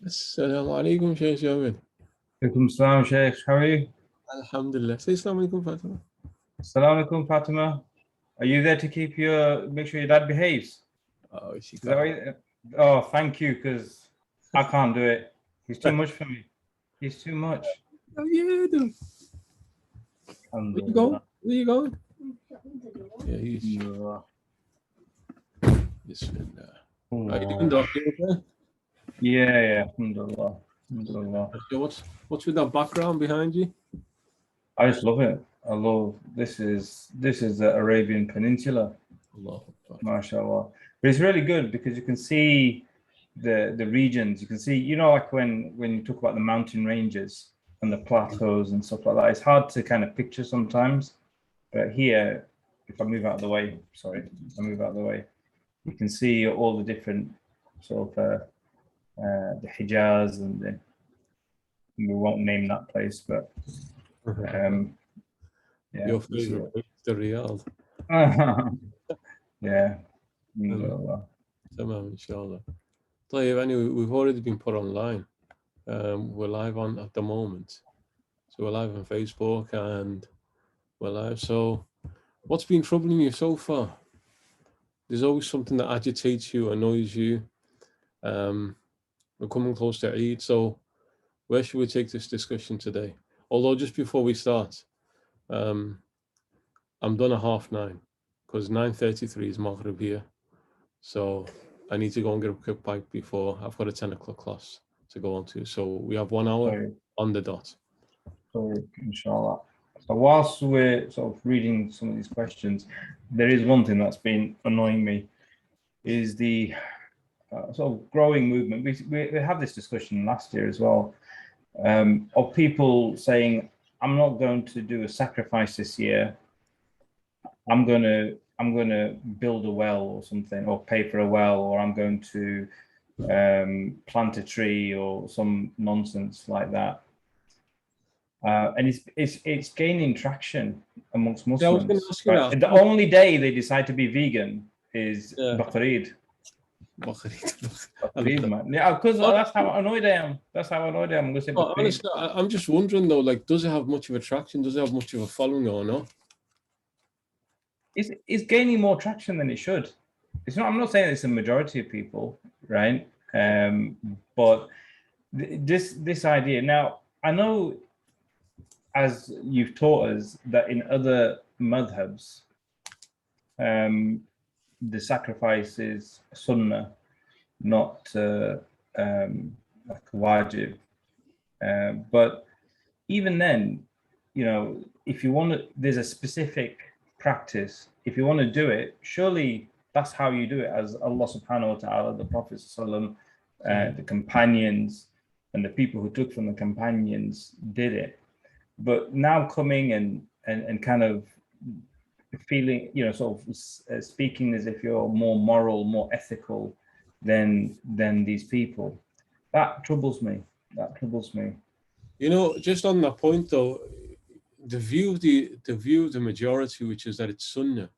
السلام عليكم شيخ جابر. Alaikum salam, Shaykh. How are you? Alhamdulillah. Say Assalamu alaikum, Fatima. Assalamu alaikum, Fatima. Are you there to make sure your dad behaves? Oh, she Is that right? Oh, thank you, because I can't do it. He's too much for me. He's too much. Oh, yeah, dude. Where you going? Where you going? Yeah, he's. Bismillah. How you doing, Doc? You okay? Yeah. Alhamdulillah. Alhamdulillah. So what's with that background behind you? I just love it. I love this is the Arabian Peninsula. Allah. MashaAllah. But it's really good because you can see the regions. You can see, like when you talk about the mountain ranges and the plateaus and stuff like that, it's hard to kind of picture sometimes. But here, if I move out of the way, you can see all the different sort of the Hijaz and we won't name that place, but yeah. Your favorite place, the Riyadh. Yeah. Tamam, inshallah. Anyway, we've already been put online. We're live on at the moment. So we're live on Facebook and we're live. So what's been troubling you so far? There's always something that agitates you, annoys you. We're coming close to Eid. So where should we take this discussion today? Although just before we start, I'm done at 9:30 because 9:33 is Maghrib here. So I need to go and get a quick bite before I've got a 10 o'clock class to go on to. So we have 1 hour on the dot. So inshallah. So whilst we're sort of reading some of these questions, there is one thing that's been annoying me is the sort of growing movement. We had this discussion last year as well, of people saying, I'm not going to do a sacrifice this year. I'm going to build a well or something, or pay for a well, or I'm going to plant a tree or some nonsense like that. And it's gaining traction amongst Muslims. Yeah, I was going to ask you that. The only day they decide to be vegan is Baqreed. Baqreed, man. Yeah, because that's how annoyed I am. I'm going to say Baqreed. Honestly, I'm just wondering though, like, does it have much of a traction? Does it have much of a following or not? It's gaining more traction than it should. It's not. I'm not saying it's a majority of people, right? But this idea. Now, I know, as you've taught us, that in other madhabs, the sacrifice is sunnah, not like wajib. But even then, if you want to, there's a specific practice. If you want to do it, surely that's how you do it, as Allah subhanahu wa ta'ala, the Prophet sallallahu alaihi wasallam, the companions and the people who took from the companions did it. But now coming and kind of feeling, sort of speaking as if you're more moral, more ethical than these people, that troubles me. Just on that point though, the view of the majority, which is that it's sunnah,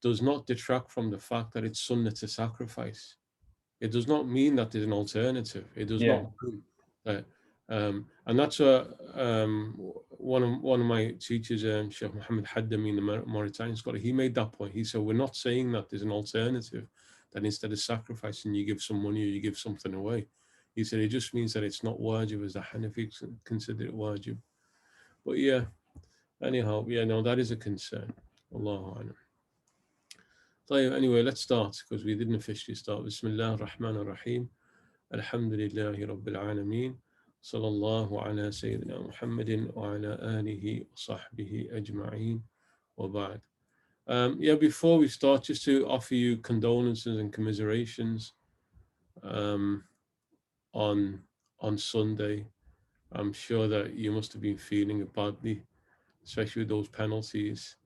does not detract from the fact that it's sunnah to sacrifice. It does not mean that there's an alternative. It does not mean that. And that's one of my teachers, Shaykh Muhammad Haddami, in the Mauritanian scholar, he made that point. He said, we're not saying that there's an alternative, that instead of sacrificing, you give some money or you give something away. He said, it just means that it's not wajib as the Hanifis consider it wajib. But yeah, anyhow, that is a concern. Allahu A'lam. Anyway, let's start, because we didn't officially start. Bismillah ar-Rahman ar-Rahim. Alhamdulillahi Rabbil Alameen. Sallallahu ala Sayyidina Muhammadin wa ala alihi wa sahbihi ajma'een wa ba'd. Before we start, just to offer you condolences and commiserations on Sunday. I'm sure that you must have been feeling it badly, especially with those penalties.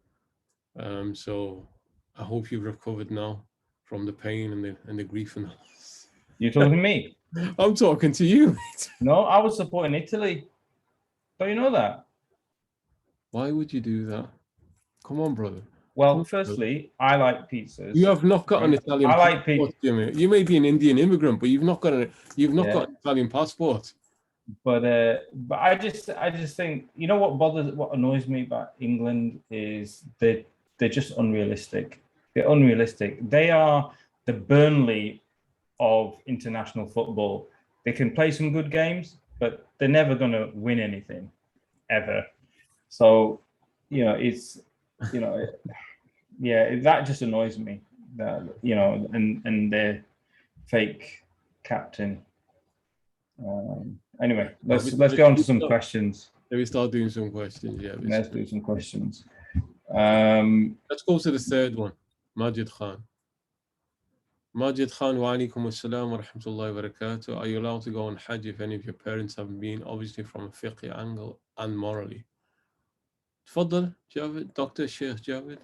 So I hope you've recovered now from the pain and the grief and loss. You're talking to me? I'm talking to you, mate. No, I was supporting Italy. Don't you know that? Why would you do that? Come on, brother. Well, firstly, I like pizzas. You have not got right? an Italian I like passport, pizza. Jimmy. You may be an Indian immigrant, but you've not got an Italian passport. But I just think, you know, what annoys me about England is they're just unrealistic. They're unrealistic. They are the Burnley of international football. They can play some good games, but they're never going to win anything ever. So, you know, it's, you know, yeah, that just annoys me. That, you know, and their fake captain. Anyway, let's go on to some questions. Let me start doing some questions. Yeah, Let's do some questions. Let's go to the third one. Majid Khan. Majid Khan, wa alaikum assalam wa rahmatullahi wa barakatuh. Are you allowed to go on Hajj if any of your parents haven't been, obviously from a fiqh angle and morally? Tfaddal, Javed, Dr. Sheikh Javed,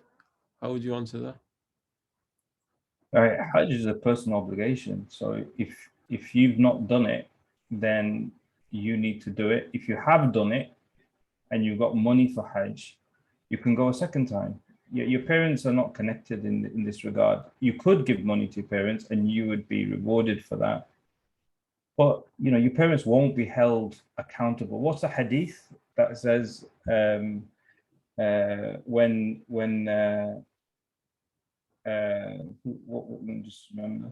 how would you answer that? Hajj is a personal obligation. So if you've not done it, then you need to do it. If you have done it and you've got money for Hajj, you can go a second time. Your parents are not connected in this regard. You could give money to your parents and you would be rewarded for that. But, you know, your parents won't be held accountable. What's the hadith that says when just remember,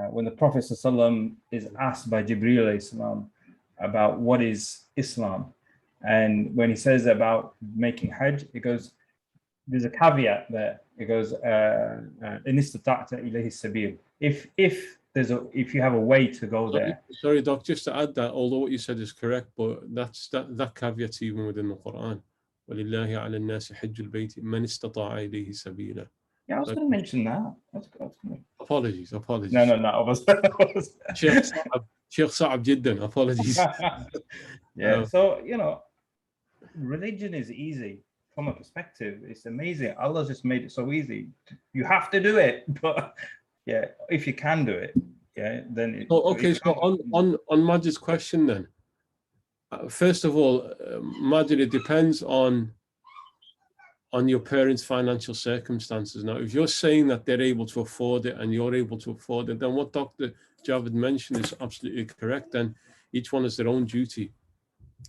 when the Prophet ﷺ is asked by Jibreel about what is Islam, and when he says about making Hajj, it goes, there's a caveat there. It goes, if you have a way to go there. Sorry, Doc, just to add that, although what you said is correct, but that caveat's even within the Quran. وَلِلَّهِ عَلَى النَّاسِ حِجُّ الْبَيْتِ مَنِ اسْتَطَاعَ إِلَيْهِ سَبِيلًا. Yeah, I was going to mention that. Apologies. No. I was Sheikh Sa'ab Jiddan, apologies. Yeah, so, you know, religion is easy from a perspective. It's amazing. Allah just made it so easy. You have to do it, but yeah, if you can do it, yeah, then. Okay, so on Majid's question then. First of all, Majid, it depends on your parents' financial circumstances. Now, if you're saying that they're able to afford it and you're able to afford it, then what Dr. Javed mentioned is absolutely correct. Then each one has their own duty.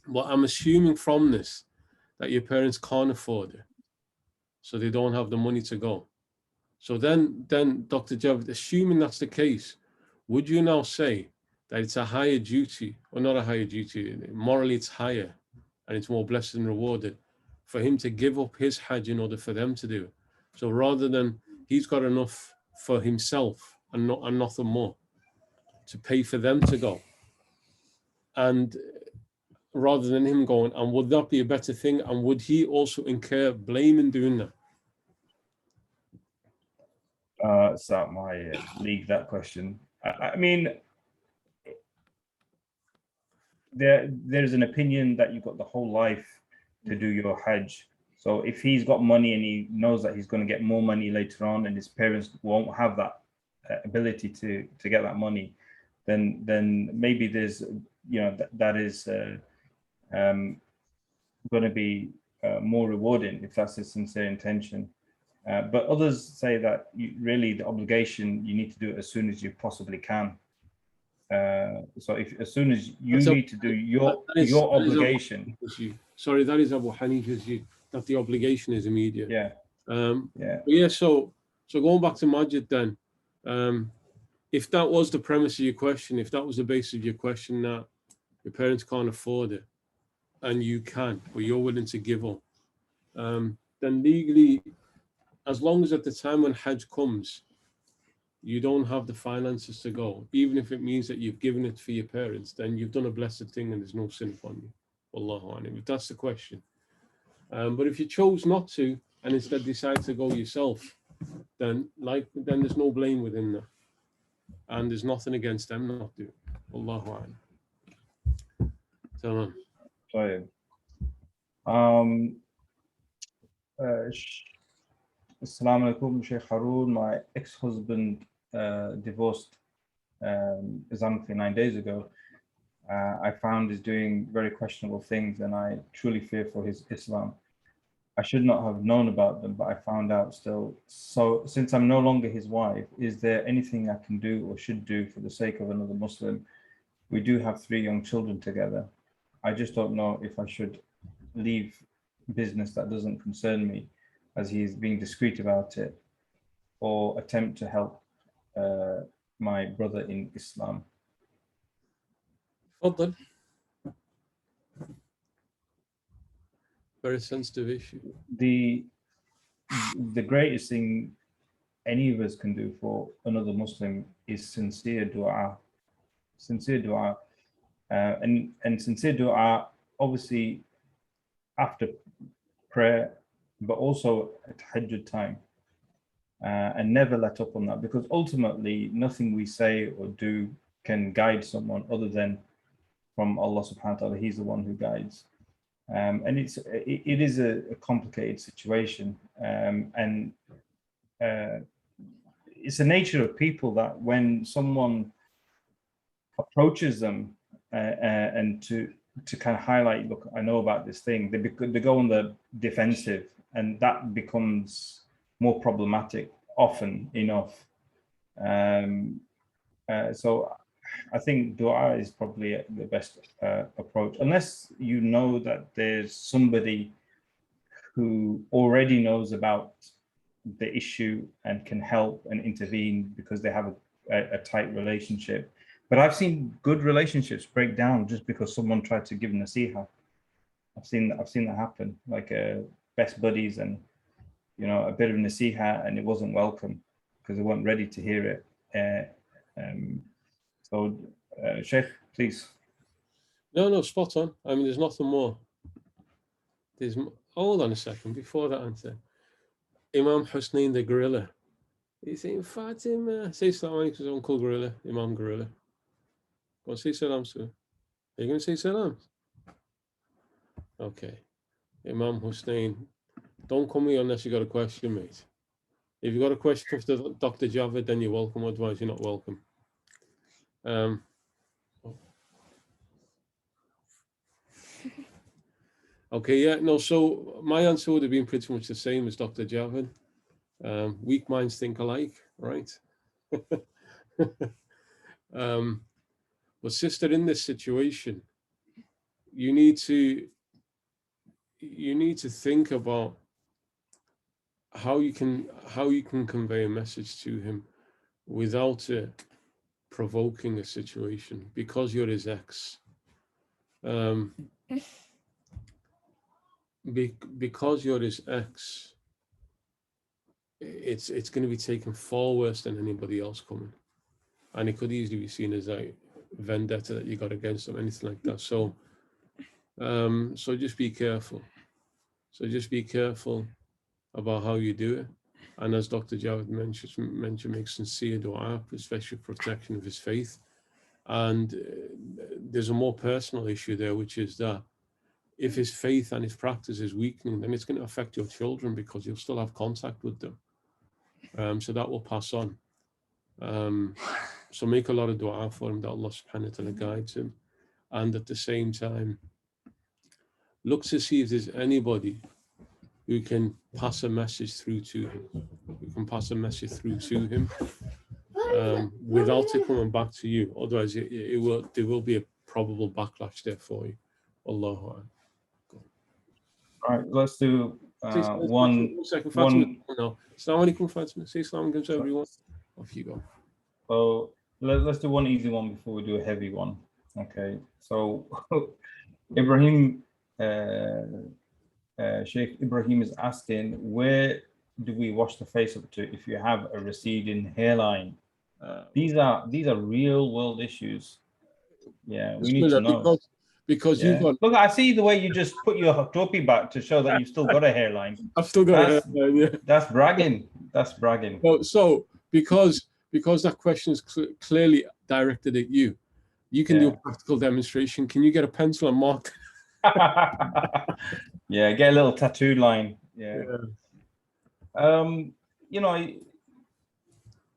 But I'm assuming from this that your parents can't afford it, so they don't have the money to go. So then Dr. Javed, assuming that's the case, would you now say that it's a higher duty, or not a higher duty, morally it's higher and it's more blessed and rewarded for him to give up his Hajj in order for them to do it? So rather than he's got enough for himself and nothing more to pay for them to go, and rather than him going, and would that be a better thing? And would he also incur blame in doing that? It's out my league, that question. I mean, there's an opinion that you've got the whole life to do your Hajj. So if he's got money and he knows that he's going to get more money later on, and his parents won't have that ability to get that money, then maybe there's, you know, that is going to be more rewarding if that's his sincere intention. But others say that really the obligation, you need to do it as soon as you possibly can. So if as soon as you need to do your obligation. Sorry, that is Abu Hanifa's view, that the obligation is immediate. Yeah. Yeah. So going back to Majid then, if that was the premise of your question, if that was the basis of your question, that your parents can't afford it and you can, or you're willing to give up, then legally, as long as at the time when Hajj comes, you don't have the finances to go, even if it means that you've given it for your parents, then you've done a blessed thing and there's no sin upon you. Wallahu a'lam, if that's the question. But if you chose not to and instead decide to go yourself, then there's no blame within that, and there's nothing against them not doing. Wallahu a'lam. Tamam. Sorry. Assalamu alaikum, Shaykh Haroon. My ex-husband divorced Islamically 9 days ago. I found he's doing very questionable things, and I truly fear for his Islam. I should not have known about them, but I found out still. So since I'm no longer his wife, is there anything I can do or should do for the sake of another Muslim? We do have 3 young children together. I just don't know if I should leave business that doesn't concern me, as he's being discreet about it, or attempt to help my brother in Islam. تفضل. Very sensitive issue. The greatest thing any of us can do for another Muslim is sincere dua. Sincere dua. And sincere dua, obviously, after prayer, but also at Tahajjud time. And never let up on that, because ultimately nothing we say or do can guide someone other than from Allah subhanahu wa ta'ala. He's the one who guides. And it is a complicated situation. And it's the nature of people that when someone approaches them and to kind of highlight, look, I know about this thing, they go on the defensive, and that becomes more problematic often enough. So I think dua is probably the best approach, unless you know that there's somebody who already knows about the issue and can help and intervene because they have a tight relationship. But I've seen good relationships break down just because someone tried to give nasiha. I've seen that happen, like best buddies, and a bit of nasiha, and it wasn't welcome because they weren't ready to hear it. So, Shaykh, please. No, spot on. I mean, there's nothing more. Hold on a second before that answer. Imam Husnain the gorilla. He's saying, Fatima, say salam alaikum to his uncle gorilla, Imam gorilla. Go on, say salam to him. Are you going to say salam? Okay. Imam Husnain, don't come here unless you got a question, mate. If you got a question for Dr. Javed, then you're welcome. Otherwise, you're not welcome. Okay, yeah, no, so my answer would have been pretty much the same as Dr. Javed. Weak minds think alike, right? But sister, in this situation, you need to think about how you can convey a message to him without provoking a situation, because you're his ex. Because you're his ex, it's going to be taken far worse than anybody else coming, and it could easily be seen as a vendetta that you got against them, anything like that. So just be careful. So just be careful about how you do it. And as Dr. Javed mentioned, make sincere dua, especially protection of his faith. And there's a more personal issue there, which is that if his faith and his practice is weakening, then it's going to affect your children, because you'll still have contact with them. So that will pass on. So make a lot of dua for him, that Allah subhanahu wa ta'ala guides him. And at the same time, look to see if there's anybody who can pass a message through to him, without it coming back to you. Otherwise, there will be a probable backlash there for you. Allahu Akbar. All right, let's do one second. Fatima, no. Assalamu alaikum, Fatima. Say salam to everyone. Off you go. So let's do one easy one before we do a heavy one. Okay. So Ibrahim, Sheikh Ibrahim is asking, where do we wash the face up to if you have a receding hairline? These are real world issues. Yeah, we need to know. Because you've got... Look, I see the way you just put your topi back to show that you've still got a hairline. I've still got a hairline, yeah. That's bragging. That's bragging. So because that question is clearly directed at you, you can do a practical demonstration. Can you get a pencil and mark? Yeah, get a little tattoo line. Yeah.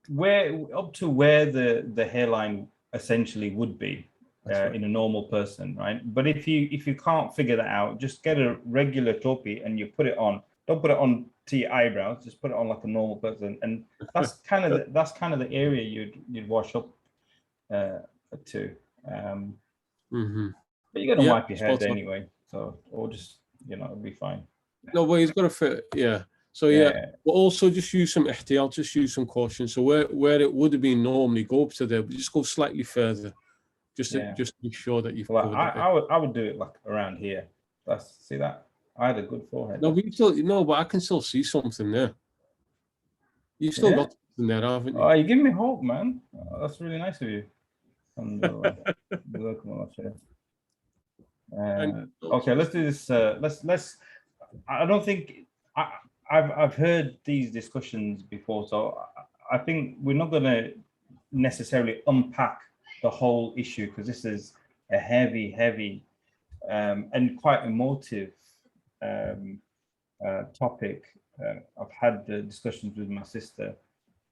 Where up to where the hairline essentially would be. in a normal person, right? But if you can't figure that out, just get a regular topi and you put it on. Don't put it on to your eyebrows. Just put it on like a normal person, and that's kind of the area you'd wash up to. But you're gonna wipe your head anyway, so or just it'll be fine. No, but he's got to fit. Yeah. So but also just use some ihtiyat, just use some caution. So where it would have been normally, go up to there, but just go slightly further, just to be sure that you've covered it. I would do it like around here. See that? I had a good forehead. No, but I can still see something there. You've still got something there, haven't you? Oh, you give me hope, man. That's really nice of you. Okay, let's do this. Let's. I don't think I've heard these discussions before, so I think we're not going to necessarily unpack the whole issue because this is a heavy, and quite emotive topic. I've had the discussions with my sister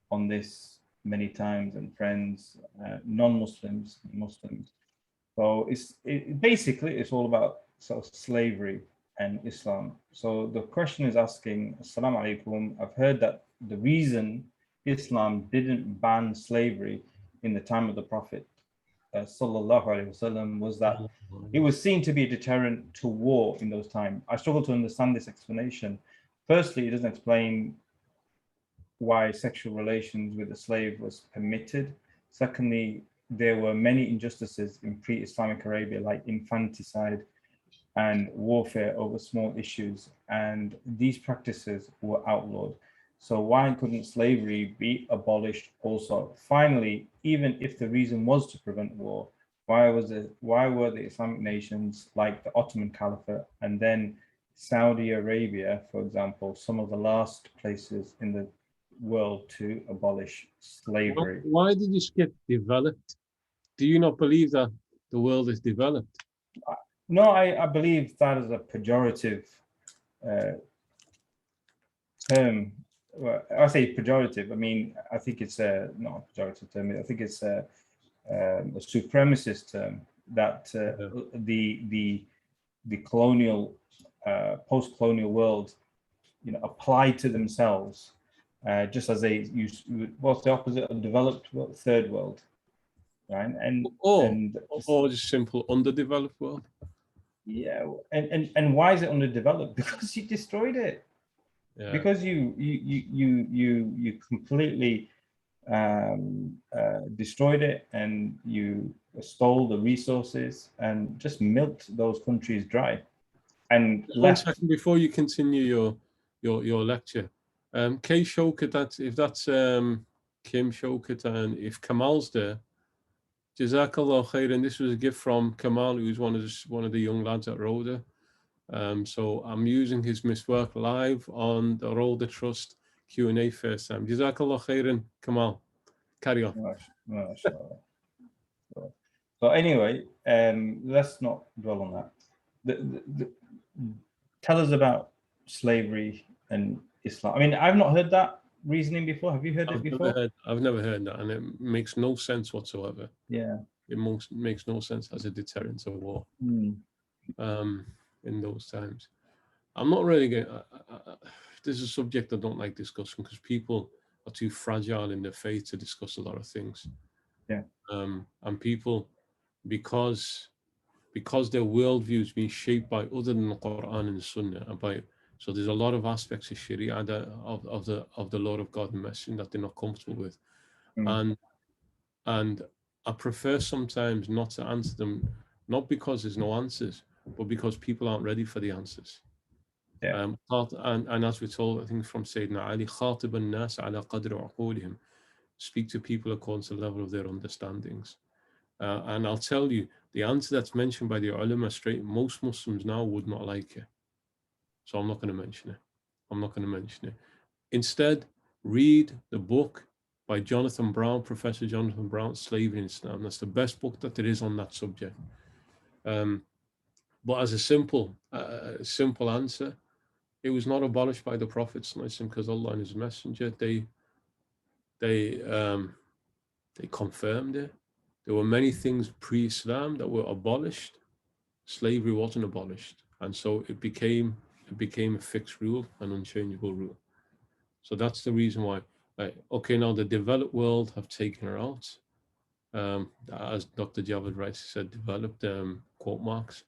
on this many times, and friends, non-Muslims, Muslims. So basically it's all about sort of slavery and Islam. So the question is asking, Assalamu alaikum, I've heard that the reason Islam didn't ban slavery in the time of the Prophet sallallahu alaihi wasallam was that it was seen to be a deterrent to war in those times. I struggle to understand this explanation. Firstly, it doesn't explain why sexual relations with a slave was permitted. Secondly, there were many injustices in pre-Islamic Arabia, like infanticide and warfare over small issues, and these practices were outlawed. So why couldn't slavery be abolished also? Finally, even if the reason was to prevent war, why were the Islamic nations like the Ottoman Caliphate and then Saudi Arabia, for example, some of the last places in the world to abolish slavery? Why did you skip developed? Do you not believe that the world is developed? No, I believe that is a pejorative term. Well, I say pejorative. I mean, I think it's not a pejorative term. I think it's a supremacist term that the colonial, post-colonial world, applied to themselves, just as they use. What's the opposite of developed world? Third world, right? Or just simple underdeveloped world. Yeah, and why is it underdeveloped? Because you destroyed it. Yeah. Because you completely destroyed it, and you stole the resources and just milked those countries dry. And one second before you continue your lecture, Kay Shaukat, if that's Kim Shaukat, and if Kamal's there, Jazakallah khair, and this was a gift from Kamal, who's one of the young lads at Rawdah. So I'm using his miswork live on the Rawdah Trust Q&A first time. Jazakallah khairan, Kamal. Carry on. So anyway, let's not dwell on that. Tell us about slavery and Islam. I mean, I've not heard that reasoning before. Have you heard it before? I've never heard that, and it makes no sense whatsoever. Yeah. It makes no sense as a deterrent of war. In those times. I'm not really going this is a subject I don't like discussing because people are too fragile in their faith to discuss a lot of things. Yeah. And people, because their worldview is being shaped by other than the Quran and the Sunnah, so there's a lot of aspects of Sharia of the Lord of God and Messenger that they're not comfortable with. And I prefer sometimes not to answer them, not because there's no answers, but because people aren't ready for the answers. Yeah. And as we're told, I think from Sayyidina Ali, خاطب الناس على قدر عقولهم, speak to people according to the level of their understandings. And I'll tell you, the answer that's mentioned by the ulama straight, most Muslims now would not like it. So I'm not going to mention it. Instead, read the book by Jonathan Brown, Professor Jonathan Brown, Slavery in Islam. That's the best book that there is on that subject. But as a simple answer, it was not abolished by the Prophet because Allah and His Messenger, they confirmed it. There were many things pre-Islam that were abolished. Slavery wasn't abolished, and so it became a fixed rule, an unchangeable rule. So that's the reason why. Okay, now the developed world have taken her out. As Dr. Javed rightly said, developed quote marks.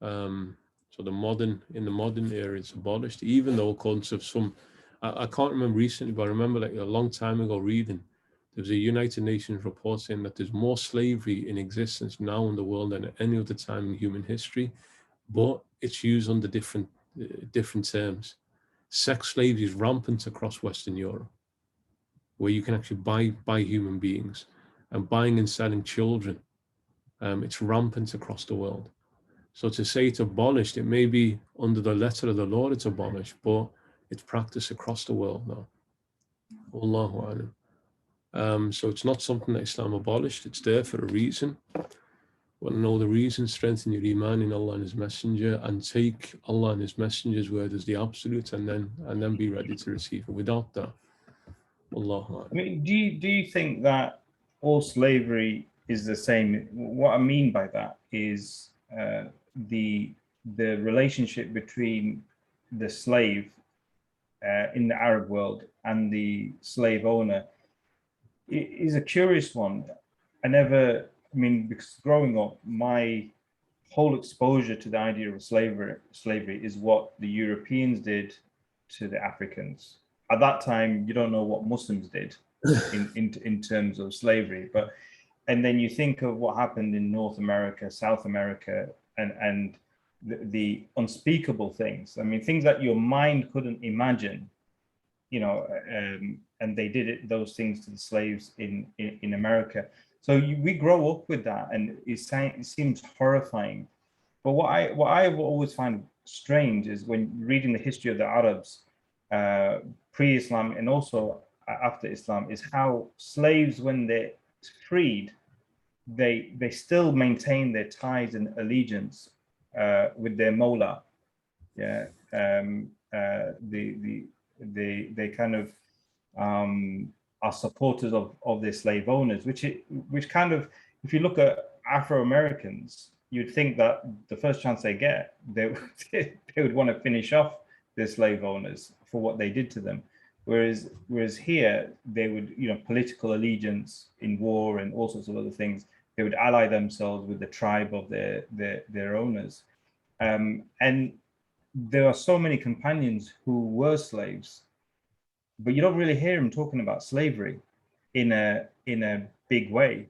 So in the modern era, it's abolished, even though according to some, I can't remember recently, but I remember like a long time ago reading, there was a United Nations report saying that there's more slavery in existence now in the world than at any other time in human history, but it's used under different terms. Sex slavery is rampant across Western Europe, where you can actually buy human beings, and buying and selling children. It's rampant across the world. So to say it's abolished, it may be under the letter of the law it's abolished, but it's practiced across the world now. Allahu alam. So it's not something that Islam abolished. It's there for a reason. Want to know the reason? Strengthen your iman in Allah and His Messenger, and take Allah and His Messenger's word as the absolute, and then be ready to receive it. Without that, Allahu alam. I mean, do you think that all slavery is the same? What I mean by that is the relationship between the slave in the Arab world and the slave owner is a curious one. I mean, because growing up, my whole exposure to the idea of slavery is what the Europeans did to the Africans. At that time, you don't know what Muslims did in terms of slavery, and then you think of what happened in North America, South America, and the unspeakable things. I mean, things that your mind couldn't imagine, and they did those things to the slaves in America. So we grow up with that, and it seems horrifying. But what I always find strange is when reading the history of the Arabs, pre-Islam and also after Islam, is how slaves, when they're freed, they still maintain their ties and allegiance with their Mawla. Yeah, they kind of are supporters of their slave owners, which kind of, if you look at Afro-Americans, you'd think that the first chance they get, they would want to finish off their slave owners for what they did to them. Whereas here, they would, political allegiance in war and all sorts of other things, they would ally themselves with the tribe of their owners. And there are so many companions who were slaves, but you don't really hear them talking about slavery in a big way,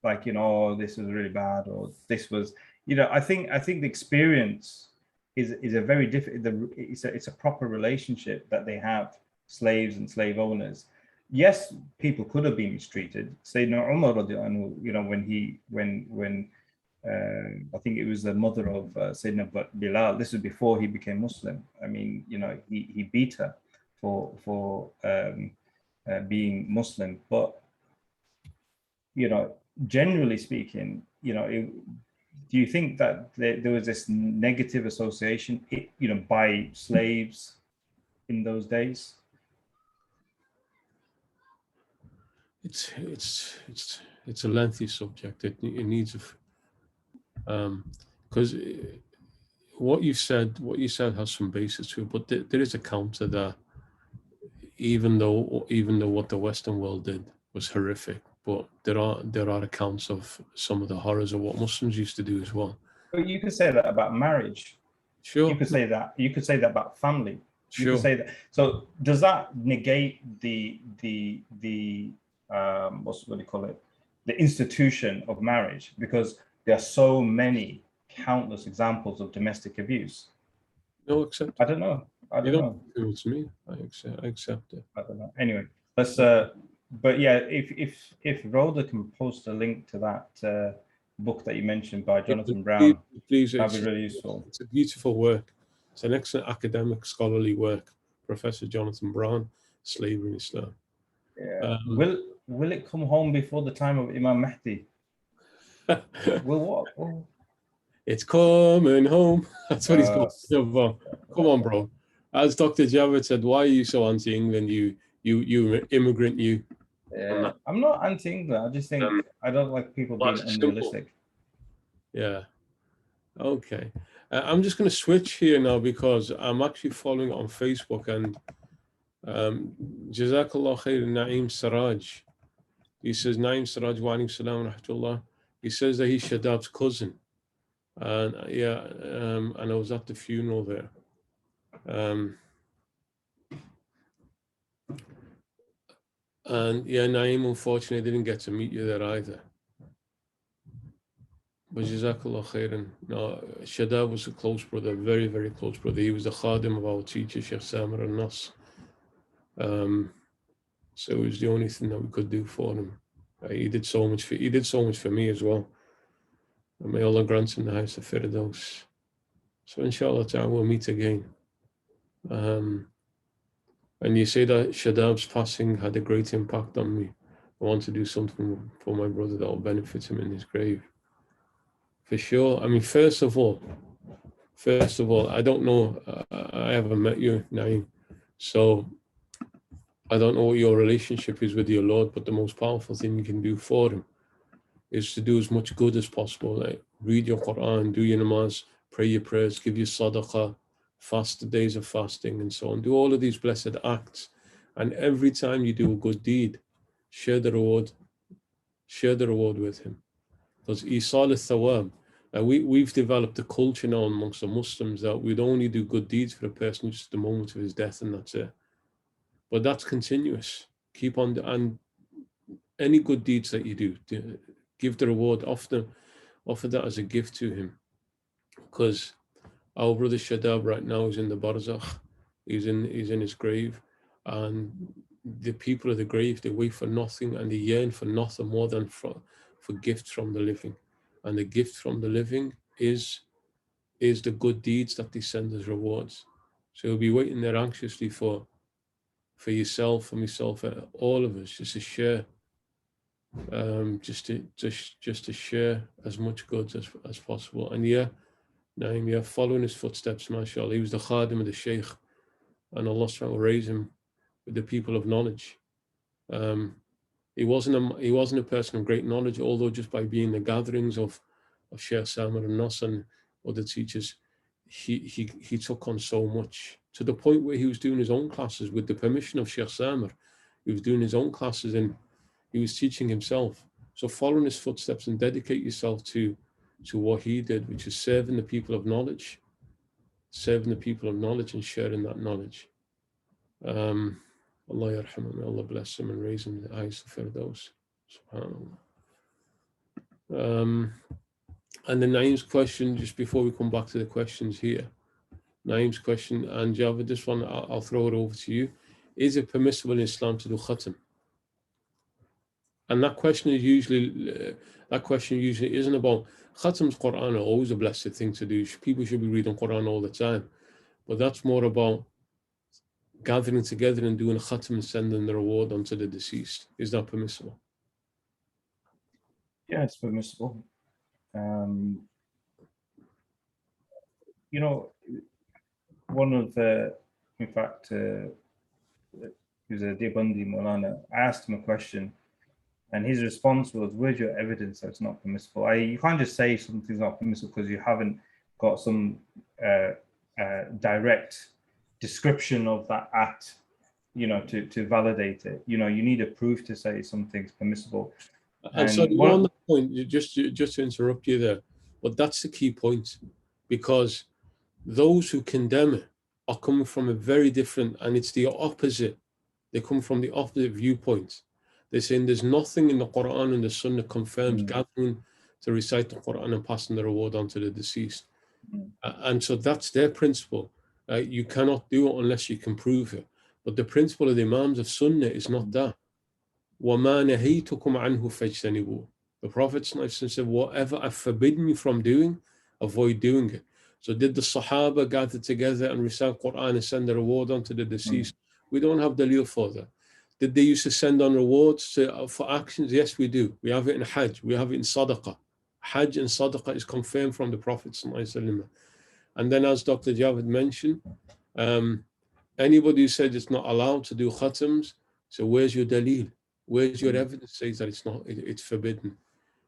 like, oh, this was really bad, or this was, I think the experience is a very different. It's a proper relationship that they have, slaves and slave owners. Yes, people could have been mistreated. Sayyidina Umar, when I think it was the mother of Sayyidina Bilal. This was before he became Muslim. I mean, he beat her for being Muslim. But generally speaking, do you think that there was this negative association, by slaves in those days? It's a lengthy subject. It needs because what you said has some basis to it, but there is a counter that even though what the Western world did was horrific, but there are accounts of some of the horrors of what Muslims used to do as well. But you could say that about marriage. Sure. You could say that about family. Sure. You could say that. So does that negate the what do you call it? The institution of marriage, because there are so many countless examples of domestic abuse. No, accept. I don't know. You don't feel to me. I accept it. I don't know. Anyway, let's. But yeah, if Rawdah can post a link to that book that you mentioned by Jonathan Brown, please, that'd be really useful. It's a beautiful work. It's an excellent academic, scholarly work. Professor Jonathan Brown, Slavery in Islam. Yeah. Will it come home before the time of Imam Mahdi? Will what? Oh. It's coming home. That's what he's got. Come on, bro. As Dr. Javed said, why are you so anti-England? You immigrant, you. on that. I'm not anti-England. I just think I don't like people Well, being it's simple. unrealistic. Yeah. Okay. I'm just going to switch here now because I'm actually following on Facebook, and Jazakallah khair Naeem Siraj. He says, Naeem Siraj wa alaykum salam wa rahmatullah. He says that he's Shadab's cousin. And and I was at the funeral there. And yeah, Naeem, unfortunately, didn't get to meet you there either. But Jazakallah khairan. No, Shadab was a close brother, very, very close brother. He was the khadim of our teacher, Shaykh Samar al-Nas. So it was the only thing that we could do for him. He did so much for me as well. And may Allah grant him the highest of Firdaus. So inshallah ta'ala we'll meet again. And you say that Shadab's passing had a great impact on me. I want to do something for my brother that will benefit him in his grave. For sure. I mean, first of all, I don't know. I haven't met you, Naeem. So I don't know what your relationship is with your Lord, but the most powerful thing you can do for him is to do as much good as possible. Like read your Quran, do your namaz, pray your prayers, give your sadaqah, fast the days of fasting, and so on. Do all of these blessed acts. And every time you do a good deed, share the reward with him. Because Isal al-Thawab, we've developed a culture now amongst the Muslims that we'd only do good deeds for a person just at the moment of his death, and that's it. But that's continuous. Keep on, and any good deeds that you do, give the reward, offer that as a gift to him. Because our brother Shadab right now is in the Barzakh, he's in his grave, and the people of the grave, they wait for nothing and they yearn for nothing more than for gifts from the living. And the gift from the living is the good deeds that they send as rewards. So he'll be waiting there anxiously for yourself, for myself, all of us, just to share, just to share as much good as possible. And yeah, Naeem, following his footsteps, mashallah. He was the khadim of the Shaykh, and Allah will raise him with the people of knowledge. He wasn't a person of great knowledge, although just by being the gatherings of Shaykh Samar and Nas and other teachers, he took on so much, to the point where he was doing his own classes with the permission of Shaykh Samar. He was doing his own classes and he was teaching himself. So follow in his footsteps and dedicate yourself to what he did, which is serving the people of knowledge and sharing that knowledge. Allah yarhamah, Allah bless him and raise him to the highest of Firdaus. SubhanAllah. And then Naeem's question, just before we come back to the questions here, Naeem's question, and Javad, this one, I'll throw it over to you. Is it permissible in Islam to do khatam? And that question usually isn't about khatam's Quran are always a blessed thing to do. People should be reading Quran all the time. But that's more about gathering together and doing a khatam and sending the reward onto the deceased. Is that permissible? Yeah, it's permissible. One of the, in fact, he was a Deobandi Maulana. I asked him a question, and his response was, "Where's your evidence that it's not permissible? You can't just say something's not permissible because you haven't got some direct description of that act, to validate it. You need a proof to say something's permissible." And so on that point, just to interrupt you there, but that's the key point, because those who condemn it are coming from a very different, and it's the opposite. They come from the opposite viewpoint. They're saying there's nothing in the Quran and the Sunnah confirms gathering to recite the Quran and passing the reward on to the deceased. And so that's their principle. You cannot do it unless you can prove it. But the principle of the Imams of Sunnah is not that. وَمَا نَهَيْتُكُمْ عَنْهُ فَاجْتَنِبُوهُ. The Prophet said, whatever I've forbidden you from doing, avoid doing it. So did the Sahaba gather together and recite Quran and send the reward on to the deceased? We don't have dalil for that. Did they used to send on rewards for actions? Yes, we do. We have it in Hajj. We have it in Sadaqah. Hajj and Sadaqah is confirmed from the Prophet. And then, as Dr. Javed mentioned, anybody who said it's not allowed to do khatams, so where's your dalil? Where's your evidence says that it's not, it's forbidden?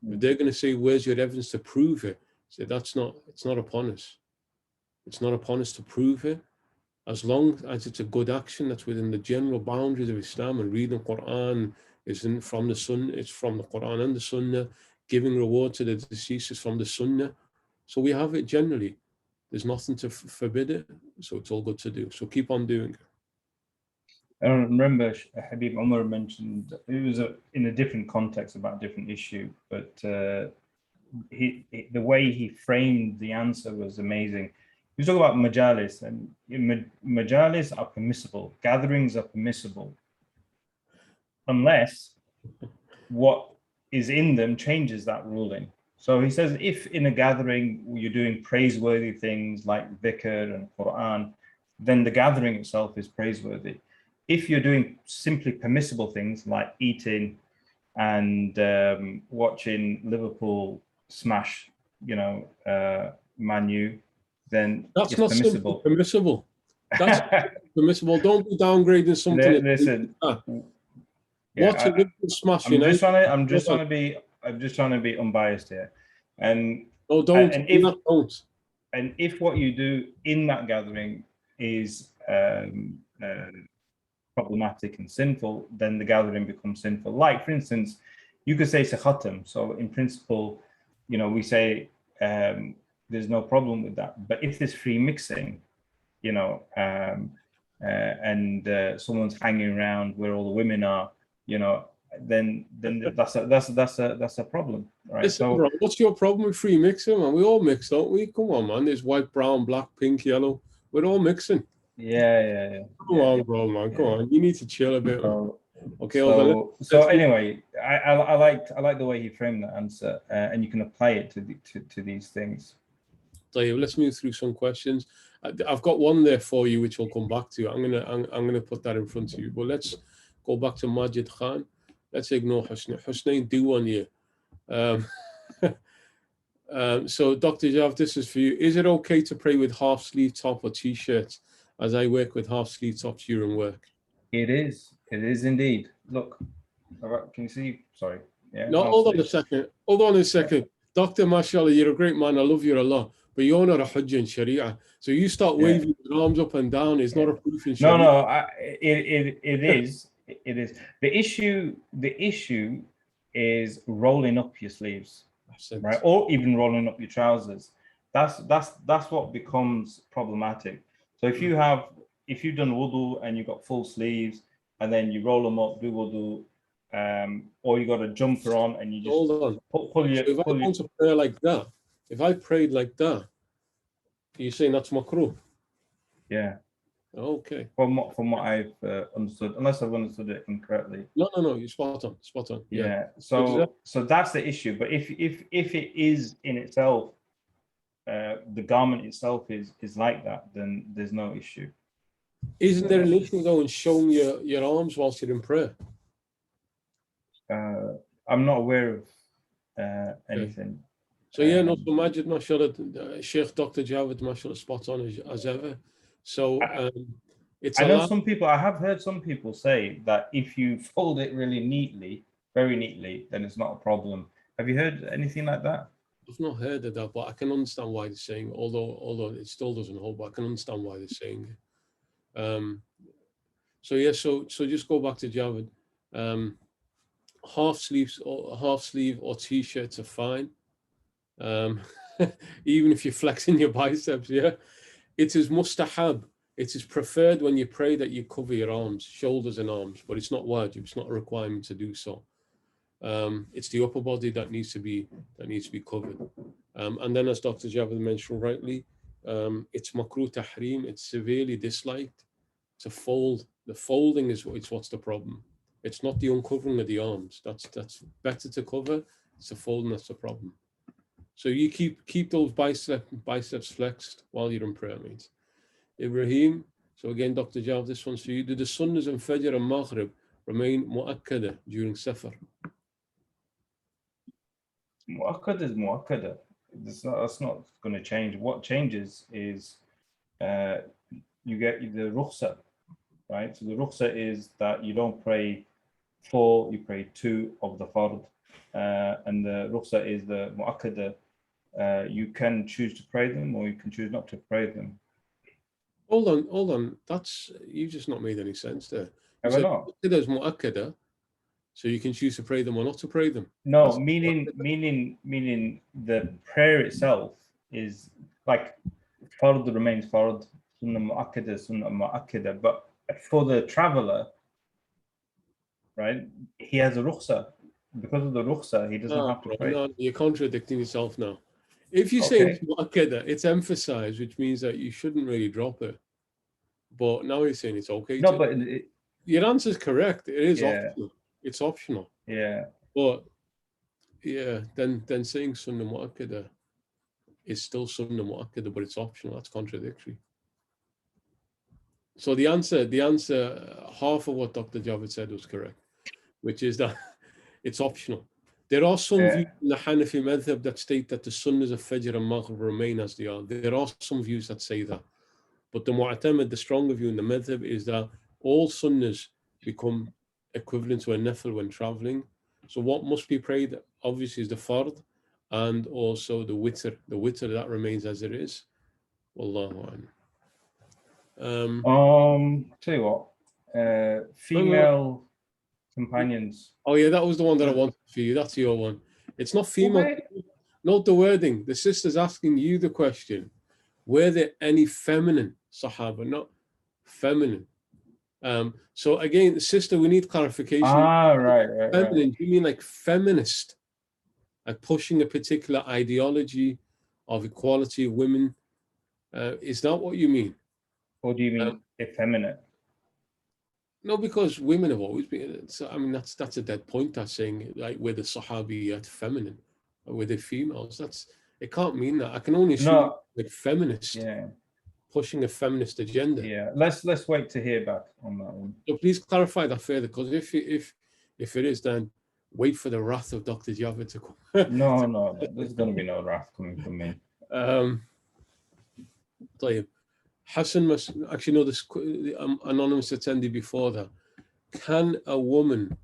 If they're going to say, where's your evidence to prove it? Say, it's not upon us. It's not upon us to prove it. As long as it's a good action that's within the general boundaries of Islam, and reading the Quran isn't from the Sunnah, it's from the Quran and the Sunnah, giving reward to the deceased is from the Sunnah. So we have it generally. There's nothing to forbid it, so it's all good to do. So keep on doing it. I remember Habib Umar mentioned, it was in a different context about a different issue, but the way he framed the answer was amazing. He was talking about majalis, and majalis are permissible, gatherings are permissible, unless what is in them changes that ruling. So he says, if in a gathering you're doing praiseworthy things like dhikr and Quran, then the gathering itself is praiseworthy. If you're doing simply permissible things like eating and watching Liverpool smash, Man U, then that's it's not permissible. Permissible. That's permissible. Don't be downgrading something. Listen, watch a Liverpool smash. I'm just trying to be unbiased here, and don't. And if what you do in that gathering is problematic and sinful, then the gathering becomes sinful. Like, for instance, you could say Sekhatam. So in principle, we say there's no problem with that. But if there's free mixing, and someone's hanging around where all the women are, then that's a problem, right? Listen, so, bro, what's your problem with free mixing, man? We all mix, don't we? Come on, man. There's white, brown, black, pink, yellow. We're all mixing. Yeah. Come on, bro, man. Come on. You need to chill a bit. Okay. So anyway, I like the way he framed that answer, and you can apply it to these things. So let's move through some questions. I've got one there for you, which we'll come back to. I'm gonna put that in front of you. But let's go back to Majid Khan. Let's ignore Husnain. Husnain, do one year. So Dr. Jav, this is for you. Is it okay to pray with half sleeve top or t-shirts, as I work with half sleeve tops during work? It is indeed. Look, all right, can you see? Sorry. Yeah. No, hold on a second. Dr. Mashallah, you're a great man. I love you a lot. But you're not a Hujjah in Sharia. So you start waving your arms up and down. It's not a proof in Sharia. No, it is. It is. The issue is rolling up your sleeves, right? Or even rolling up your trousers. That's what becomes problematic. So if you've done wudu and you've got full sleeves and then you roll them up, do wudu, or you got a jumper on and you just pull your. So if I want to pray like that, if I prayed like that, you're saying that's makruh? Yeah. Okay. From what I've understood, unless I've understood it incorrectly. No, you're spot on. Yeah. So that's the issue. But if it is in itself, the garment itself is like that, then there's no issue. Isn't there an issue though in showing your arms whilst you're in prayer? I'm not aware of anything. So so Majid, mashallah, Sheikh Dr. Javed, mashallah, spot on as ever. So it's. I know some people. I have heard some people say that if you fold it really neatly, very neatly, then it's not a problem. Have you heard anything like that? I've not heard of that, but I can understand why they're saying it, although it still doesn't hold, but I can understand why they're saying it. So just go back to Javed. Half sleeve or t-shirts are fine. Even if you're flexing your biceps, it is mustahab. It is preferred when you pray that you cover your arms, shoulders and arms, but it's not wajib. It's not a requirement to do so. It's the upper body that needs to be covered. And then, as Dr. Javed mentioned rightly, it's makruh tahrim. It's severely disliked to fold. The folding is what's the problem. It's not the uncovering of the arms. That's better to cover. It's the folding that's the problem. So you keep those biceps flexed while you're in prayer, mates. Ibrahim. So again, Dr. Jav, this one's for you. Do the sunnahs and Fajr and Maghrib remain mu'akkada during Safar? Mu'akkada is mu'akkada. That's not going to change. What changes is you get the rukhsa, right? So the rukhsa is that you don't pray 4, you pray 2 of the fard, and the rukhsa is the mu'akkada. You can choose to pray them, or you can choose not to pray them. Hold on. You just not made any sense there. You Have I said not? there's mu'akkada, so you can choose to pray them or not to pray them. No, meaning the prayer itself is like fard remains fard, sunnah mu'akkada, but for the traveler, right, he has a rukhsa. Because of the rukhsa, he doesn't have to pray. No, you're contradicting yourself now. If you say it's mu'akkada, it's emphasized, which means that you shouldn't really drop it. But now you're saying it's okay. No, but your answer is correct. It is yeah. optional. It's optional. Yeah. But yeah, then saying sunnah mu'akkada is still sunnah mu'akkada, but it's optional. That's contradictory. So the answer, half of what Dr. Javed said was correct, which is that it's optional. There are some views in the Hanafi madhab that state that the sunnahs of Fajr and Maghrib remain as they are. There are some views that say that. But the Mu'tamad, the stronger view in the madhab, is that all sunnahs become equivalent to a nafil when traveling. So what must be prayed, obviously, is the fard and also the witr. The witr, that remains as it is. Wallahu a'lam. Tell you what, female companions. Oh yeah, that was the one that I wanted for you. That's your one. It's not female. Okay. Note the wording. The sister's asking you the question. Were there any feminine Sahaba? Not feminine. So again, sister, we need clarification. Right. Feminine, do you mean like feminist? Like pushing a particular ideology of equality of women? Is that what you mean? Or do you mean effeminate? No, because women have always been. So I mean, that's a dead point. That's saying like were the Sahabi feminine, or were they females? It can't mean that. I can only assume like feminist, pushing a feminist agenda. Yeah, let's wait to hear back on that one. So please clarify that further, because if it is, then wait for the wrath of Dr. Javed to come. No, there's going to be no wrath coming from me. Hassan must actually know this anonymous attendee before that. Can a woman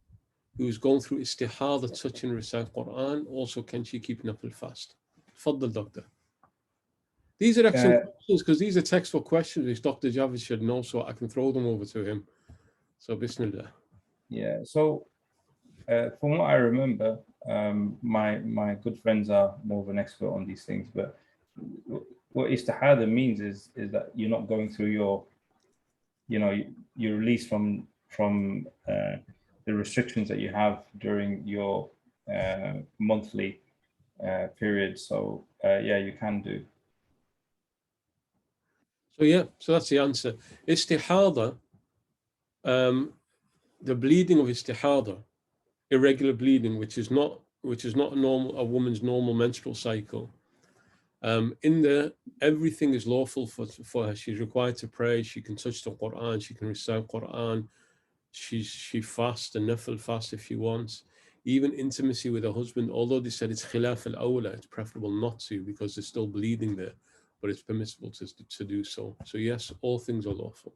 who's going through istihada touch and recite Quran, also can she keep nafil fast? Faddal, doctor. These are excellent questions, because these are textbook questions which Dr. Javed should know, so I can throw them over to him. So bismillah. Yeah, so from what I remember, my good friends are more of an expert on these things, but what istihada means is that you're not going through you're released from the restrictions that you have during your monthly period. So you can do. So that's the answer. Istihada, the bleeding of istihada, irregular bleeding, which is not a woman's normal menstrual cycle. Everything is lawful for her. She's required to pray. She can touch the Quran. She can recite Quran. She fasts and nafil fast if she wants. Even intimacy with her husband, although they said it's khilaf al-awla, it's preferable not to, because there's still bleeding there, but it's permissible to do so. So yes, all things are lawful.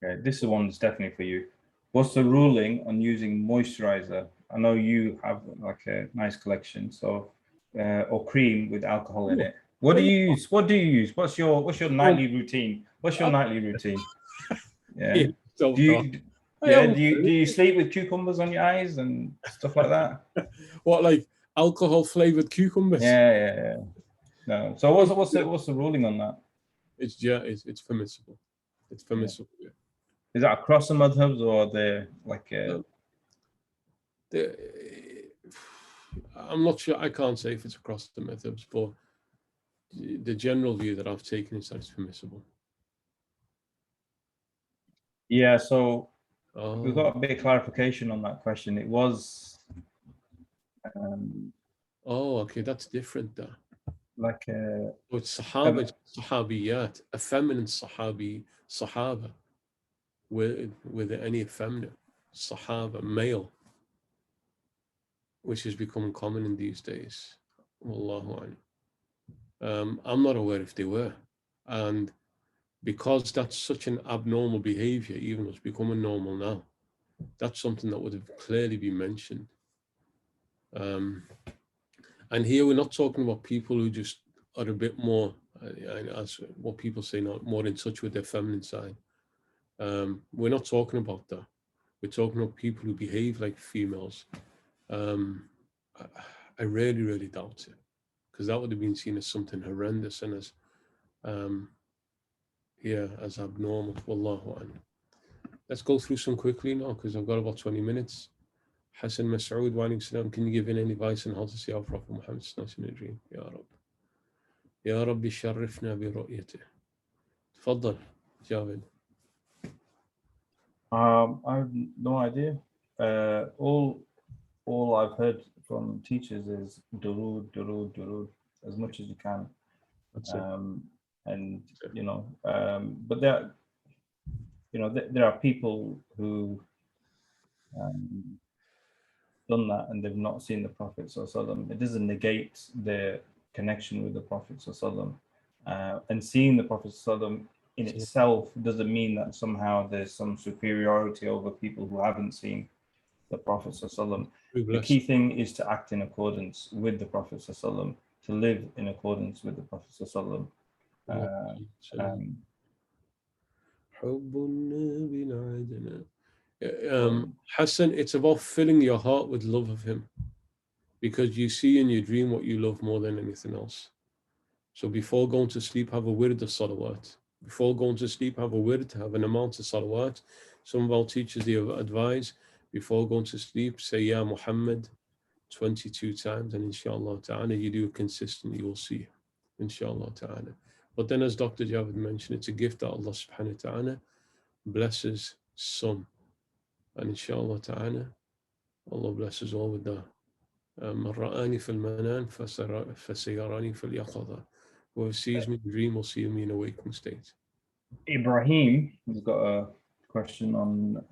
Okay, this is one that's definitely for you. What's the ruling on using moisturizer? I know you have like a nice collection, so or cream with alcohol in it. What do you use? What's your nightly routine? What's your nightly routine? Yeah. Do you sleep with cucumbers on your eyes and stuff like that? What, like alcohol flavored cucumbers? Yeah. No. So what's the ruling on that? It's permissible. It's permissible. Yeah. Is that across the madhabs, or they're like? I'm not sure. I can't say if it's across the madhabs, but the general view that I've taken is that it's permissible. Yeah. So we've got a bit of clarification on that question. It was. Okay, that's different. Like it's Sahaba, Sahabiyat, a feminine Sahaba, with any effeminate Sahaba, male, which is becoming common in these days. Wallahu a'lam. I'm not aware if they were. And because that's such an abnormal behavior, even though it's becoming normal now, That's something that would have clearly been mentioned. Um, and here we're not talking about people who just are a bit more, as what people say, not more in touch with their feminine side. We're not talking about that. We're talking about people who behave like females. Um, I, I really, really doubt it, because that would have been seen as something horrendous and as, um, yeah, as abnormal. Wallahu a'lam. Let's go through some quickly now, because I've got about 20 minutes. Hassan Masood, wa alaikum salam, can you give any advice on how to see our Prophet Muhammad in a dream? Ya Rab. Ya Rabbi sharifna bi ru'yatih. تفضل جاوب. I have no idea. All I've heard from teachers is durood, durood, durood, as much as you can. That's it. And That's you know, but there are people who um, done that and they've not seen the Prophet ﷺ. It doesn't negate their connection with the Prophet ﷺ. And seeing the Prophet ﷺ in it. itself doesn't mean that somehow there's some superiority over people who haven't seen the Prophet ﷺ. The key thing is to act in accordance with the Prophet ﷺ, to live in accordance with the Prophet ﷺ. Hassan, it's about filling your heart with love of him, because you see in your dream what you love more than anything else. So before going to sleep, have a wird of salawat. Before going to sleep, have a wird, have an amount of salawat. Some of our teachers, they advise, before going to sleep, say, Ya Muhammad, 22 times, and inshallah ta'ala, you do it consistently, you will see, inshallah ta'ala. But then, as Dr. Javed mentioned, it's a gift that Allah subhanahu wa ta'ala blesses some. And inshallah ta'ala, Allah blesses all with that. من رآني في المنام فسيراني في اليقظة. Whoever sees me in dream will see me in a waking state. Ibrahim has got a question on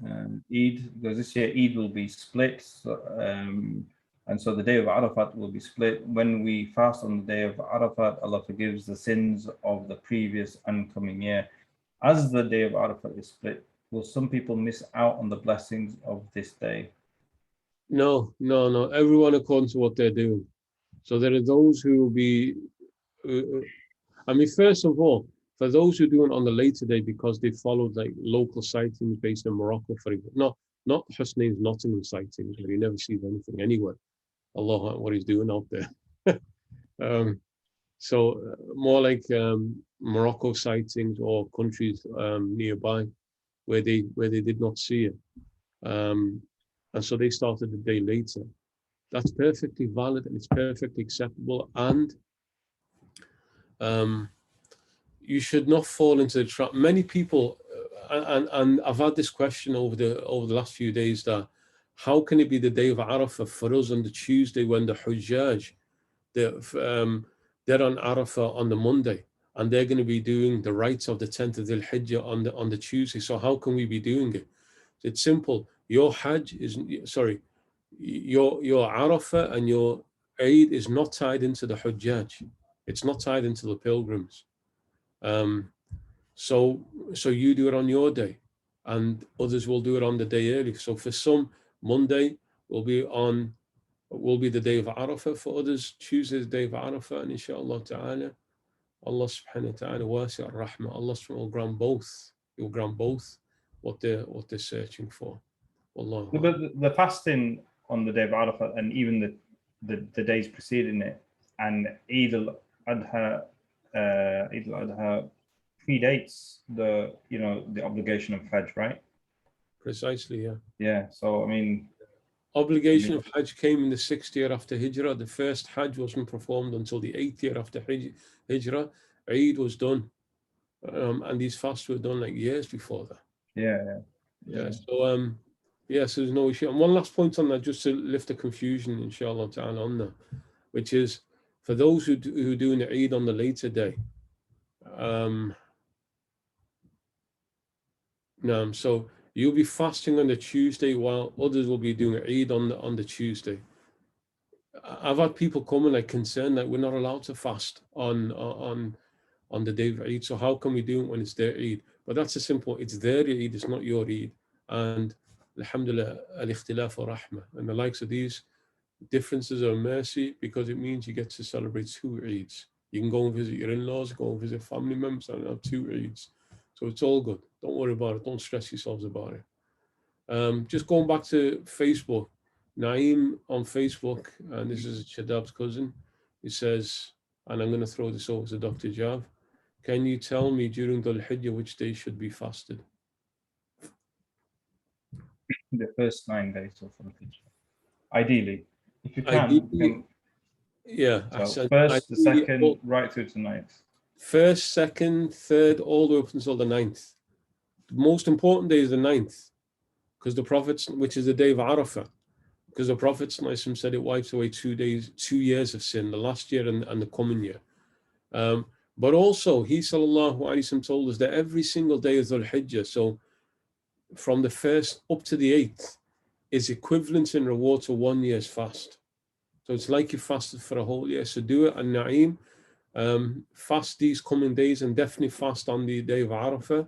Eid, because this year Eid will be split, and so the day of Arafat will be split. When we fast on the day of Arafat, Allah forgives the sins of the previous and coming year. As the day of Arafat is split, will some people miss out on the blessings of this day? No. Everyone according to what they're doing. So there are those who will be, first of all, for those who do it on the later day because they followed like local sightings based in Morocco, for example, not Husnain's Nottingham sightings, where he never sees anything anywhere. Allah, what he's doing out there. So more like Morocco sightings or countries nearby where they did not see it, and so they started a day later. That's perfectly valid and it's perfectly acceptable, and you should not fall into the trap. Many people, and I've had this question over the last few days, that how can it be the day of Arafah for us on the Tuesday when the Hujjaj, they're on Arafah on the Monday, and they're going to be doing the rites of the 10th of Dhul Hijjah on the Tuesday. So how can we be doing it? It's simple. Your Hajj is, sorry, your Arafah and your Eid is not tied into the Hujjaj. It's not tied into the pilgrims. So you do it on your day, and others will do it on the day early. So for some, Monday will be the day of Arafah. For others, Tuesday is the day of Arafah, and inshallah ta'ala, Allah subhanahu wa ta'ala wasi' ar-rahmah. Allah subhanahu will grant both. He'll grant both what they're searching for. Wallahu But the fasting on the day of Arafat and even the days preceding it, and Eid al-Adha predates the obligation of Hajj, right? Precisely, yeah. Yeah. So I mean, obligation of Hajj came in the 6th year after Hijrah. The first Hajj wasn't performed until the 8th year after Hijrah. Eid was done, and these fasts were done like years before that. Yeah. So yes, there's no issue. And one last point on that, just to lift the confusion, inshallah ta'ala, on that, which is for those who doing the Eid on the later day. So you'll be fasting on the Tuesday while others will be doing Eid on the Tuesday. I've had people coming like concerned that we're not allowed to fast on the day of Eid. So how can we do it when it's their Eid? But that's a simple. It's their Eid. It's not your Eid. And Alhamdulillah, al-ikhtilaf wa rahmah. And the likes of these differences are mercy, because it means you get to celebrate two Eids. You can go and visit your in-laws, go and visit family members, and have two Eids. So it's all good. Don't worry about it. Don't stress yourselves about it. Just going back to Facebook, Naeem on Facebook, and this is Shadab's cousin. He says, and I'm going to throw this over to Dr. Jav. Can you tell me during Dhul Hijjah which day should be fasted? The first 9 days of the Hijjah. Ideally, if you can, Ideally, yeah. so first, the second, right through to 9th. First, second, third, all the way up until the 9th. The most important day is the 9th, because the Prophet, which is the day of Arafah, because the Prophet said it wipes away 2 years of sin, the last year and the coming year. But also, he sallallahu alaihi wasallam told us that every single day of Dhul Hijjah, so from the 1st up to the 8th, is equivalent in reward to 1 year's fast. So it's like you fasted for a whole year. So do it, and Naeem, fast these coming days, and definitely fast on the day of Arafah,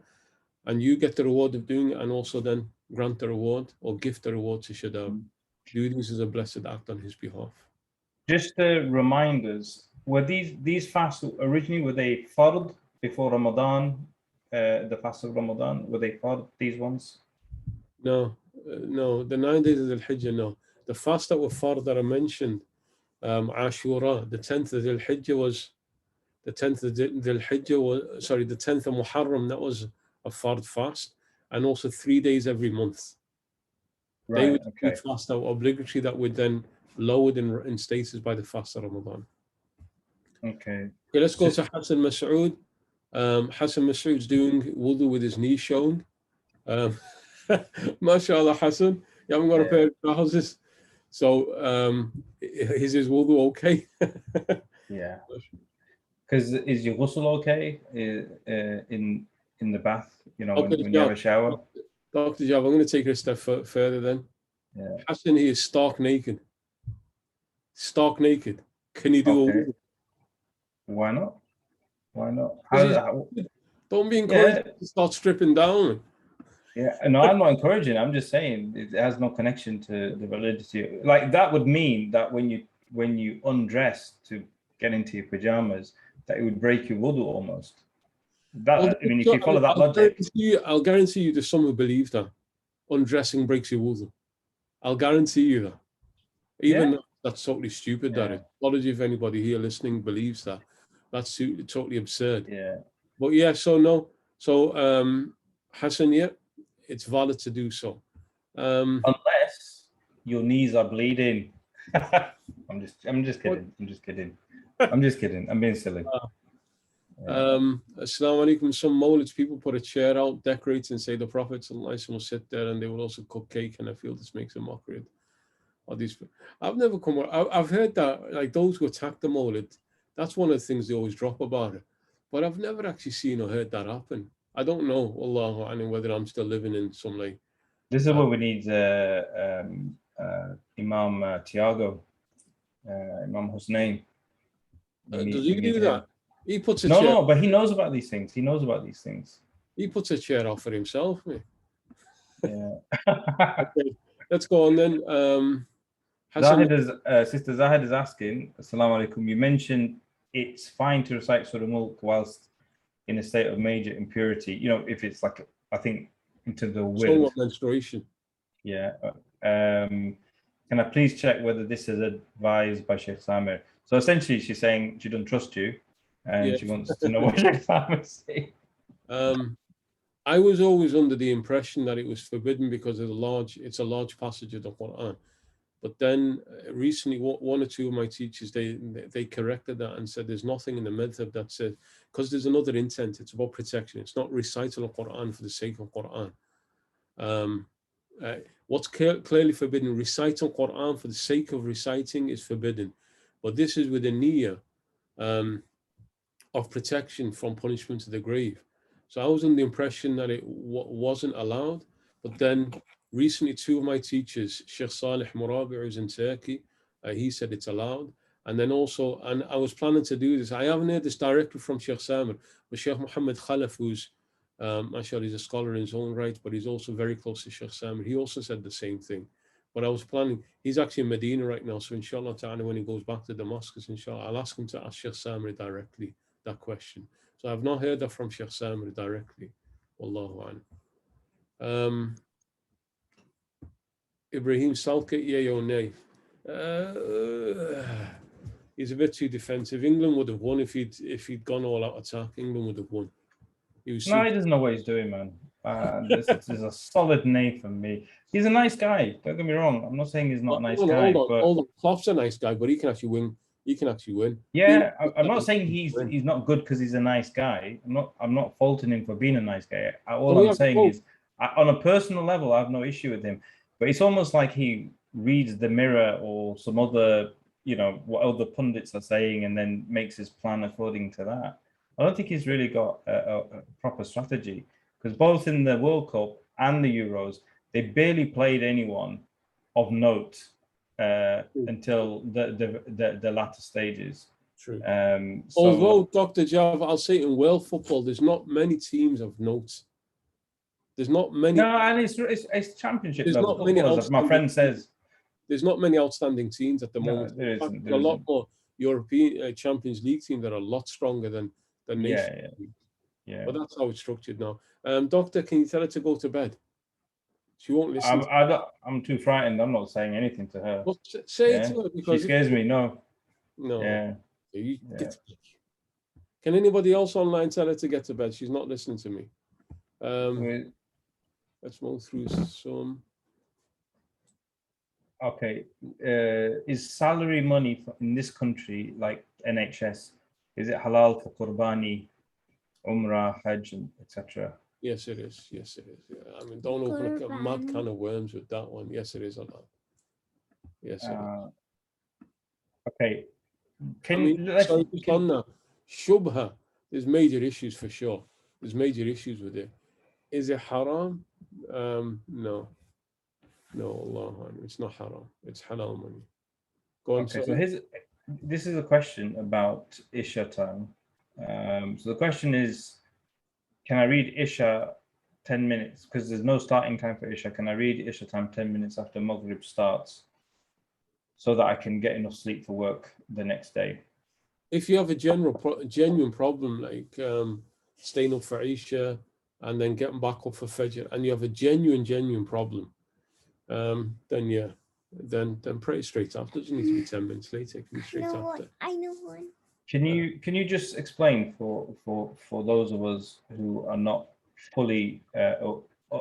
and you get the reward of doing it, and also then grant the reward or gift the reward to Shadab. Do this as a blessed act on his behalf. Just to remind us, were these fasts originally, were they fard before Ramadan, the fast of Ramadan? Were they fard, these ones? No, the 9 days of the Hijjah, no. The fast that were fard that I mentioned, Ashura, the 10th of the Hijjah was, the 10th of the Hijjah was, sorry, the 10th of Muharram, that was a fard fast, and also 3 days every month. Right, they would okay. fast that were obligatory, that would then lowered in status by the fast of Ramadan. Okay, let's go to Hassan Masood. Hassan Masood's doing wudu with his knees shown. MashaAllah, Hassan. You haven't got a pair of trousers. So is his wudu okay? Yeah. Because is your ghusl okay in the bath, you know, when you have a shower? Dr. Jav, I'm going to take it a step further then. Yeah. Hassan, he is stark naked. Stark naked. Can you do a wudu? Why not? Why not? Don't be encouraged to start stripping down. Yeah, no, I'm not encouraging. I'm just saying it has no connection to the validity. Like that would mean that when you undress to get into your pajamas, that it would break your wudu almost. That, I mean, if you follow that logic, I'll guarantee you there's some who believe that undressing breaks your wudu. I'll guarantee you that. Even that's totally stupid. That is. Apology if anybody here listening believes that. That's totally absurd. Yeah. But yeah, so no. So Hassan, yeah, it's valid to do so. Unless your knees are bleeding. I'm just kidding. I'm just kidding. I'm being silly. Assalamu alaikum. Some Mawlids people put a chair out, decorate, and say the Prophet will sit there, and they will also cook cake. And I feel this makes a mockery of these. I've never come. I've heard that, like those who attack the Mawlid, that's one of the things they always drop about it. But I've never actually seen or heard that happen. I don't know, Allahu A'lam, whether I'm still living in some like. This is what we need, Imam Tiago, Imam Hussein. Does he do that? He puts a chair. No, but he knows about these things. He puts a chair out for himself, mate. Yeah. Okay, let's go on then. Sister Zahid is asking, Assalamu alaikum, you mentioned it's fine to recite Surah Mulk whilst in a state of major impurity. You know, if it's like, I think, into the will. Menstruation. Yeah. Can I please check whether this is advised by Shaykh Samir? So essentially, she's saying she doesn't trust you, and she wants to know what Shaykh Samir is saying. I was always under the impression that it was forbidden because it's a large passage of the Quran. But then recently, one or two of my teachers, they corrected that and said there's nothing in the madhab that says, because there's another intent, it's about protection. It's not recital of Quran for the sake of Quran. What's clearly forbidden, recital Quran for the sake of reciting is forbidden. But this is with a niyyah of protection from punishment to the grave. So I was under the impression that it wasn't allowed. But then recently, two of my teachers, Sheikh Salih Murabi, who's in Turkey, he said it's allowed. And then also, and I was planning to do this. I haven't heard this directly from Sheikh Samir, but Sheikh Muhammad Khalaf, who's Mashallah, he's a scholar in his own right, but he's also very close to Sheikh Samir. He also said the same thing. But I was planning, he's actually in Medina right now, so inshallah ta'ala, when he goes back to Damascus, inshallah, I'll ask him to ask Sheikh Samir directly that question. So I've not heard that from Sheikh Samir directly. Wallahu a'lam. Ibrahim Salkit, yay or nay? He's a bit too defensive. England would have won if he'd gone all out attack. England would have won. He doesn't know what he's doing, man. This is a solid nay from me. He's a nice guy. Don't get me wrong. I'm not saying he's not a nice guy. Hold on. Klopp's a nice guy, but he can actually win. He can actually win. Yeah, I'm not saying he's not good because he's a nice guy. I'm not faulting him for being a nice guy. All I'm saying is, on a personal level, I have no issue with him. But it's almost like he reads the Mirror or some other, what other pundits are saying, and then makes his plan according to that. I don't think he's really got a proper strategy, because both in the World Cup and the Euros, they barely played anyone of note until the latter stages. True. Although, Dr. Jav, I'll say in world football, there's not many teams of note. There's not many. No, and it's championship level football, as my friend says. There's not many outstanding teams at the moment. There isn't. A lot more European Champions League teams that are a lot stronger than Nations League. Yeah. But that's how it's structured now. Doctor, can you tell her to go to bed? She won't listen. I'm too frightened. I'm not saying anything to her. Well, say it to her, because she scares me. No. Yeah. Can anybody else online tell her to get to bed? She's not listening to me. Let's move through some. Okay. Is salary money in this country, like NHS, is it halal for Qurbani, Umrah, Hajj, etc.? Yes, it is. Yes, it is. Yeah. I mean, don't open a mad can of worms with that one. Yes, it is halal. Yes, it is. Okay. On that, Shubha, there's major issues for sure. There's major issues with it. Is it haram? No. No, Allah, it's not haram. It's halal money. Go on. Okay, so this is a question about Isha time. So the question is, can I read Isha 10 minutes? Because there's no starting time for Isha. Can I read Isha time 10 minutes after Maghrib starts, so that I can get enough sleep for work the next day? If you have a genuine problem, like staying up for Isha and then getting back up for Fajr, and you have a genuine problem, then yeah, then pray straight after. It doesn't need to be 10 minutes later. It can be straight after. I know one. Can you just explain for those of us who are not fully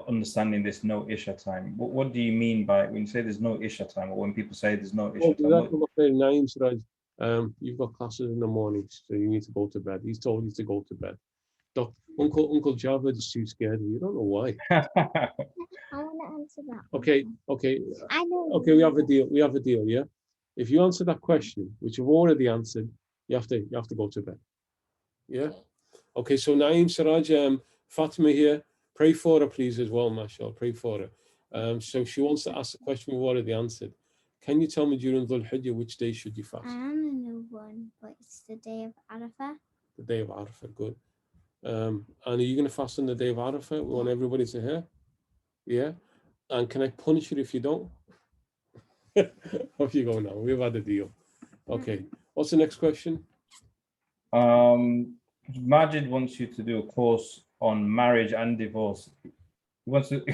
understanding this no Isha time? What do you mean by when you say there's no Isha time, or when people say there's no Isha time? You've got classes in the morning, so you need to go to bed. He's told you to go to bed. Uncle Javed is too scared of you. I don't know why. I want to answer that. Okay. I know. Okay, we have a deal. Yeah. If you answer that question, which you've already answered, you have to go to bed. Yeah. Okay. So Naeem Siraj, Fatima here. Pray for her, please, as well, mashallah. Pray for her. So she wants to ask the question we've already answered. Can you tell me during Dhul Hijjah which day should you fast? I know one, but it's the day of Arafah. The day of Arafah, good. And are you going to fast on the day of Arafah? We want everybody to hear. Yeah. And can I punish you if you don't? Off you go now. We've had a deal. Okay. What's the next question? Majid wants you to do a course on marriage and divorce. He wants to,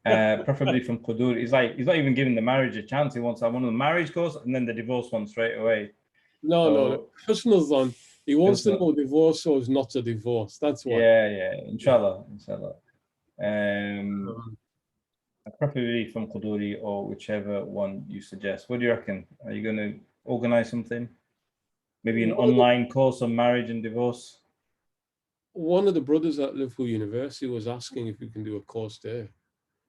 preferably from Qudur. He's not even giving the marriage a chance. He wants to have one of the marriage course and then the divorce one straight away. No. Personal one. He wants to know divorce or is not a divorce. That's why. Yeah. Inshallah. Preferably from Quduri or whichever one you suggest. What do you reckon? Are you going to organize something? Maybe an online course on marriage and divorce? One of the brothers at Liverpool University was asking if we can do a course there.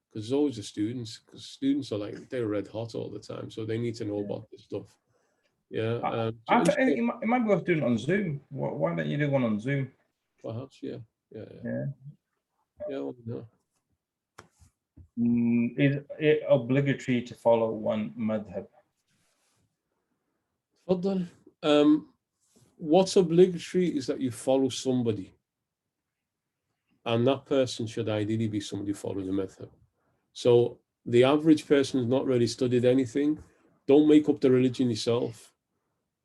Because there's always the students. Because students are they're red hot all the time. So they need to know about this stuff. Yeah. It might be worth doing it on Zoom. Why don't you do one on Zoom? Perhaps, yeah. Yeah, well, no. Is it obligatory to follow one madhab? What's obligatory is that you follow somebody. and that person should ideally be somebody who follows a madhab. So the average person who's not really studied anything, don't make up the religion yourself.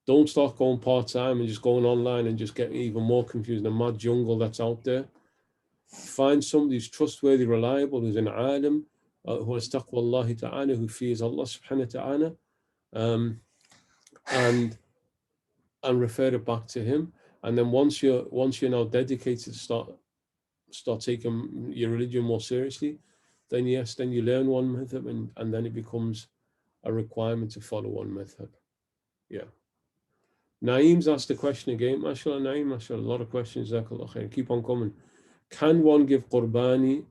Don't start going part-time and just going online and just getting even more confused in the mad jungle that's out there. Find somebody who's trustworthy, reliable, who's an alim, who has taqwa Allah ta'ala, who fears Allah subhanahu wa ta'ala, and refer it back to him. And then once you're now dedicated to start taking your religion more seriously, then yes, then you learn one madhab, and then it becomes a requirement to follow one madhab. Yeah. Naeem's asked the question again. MashaAllah, Naeem, MashaAllah, a lot of questions. Jazakallah khair. Keep on coming. Can one give qurbani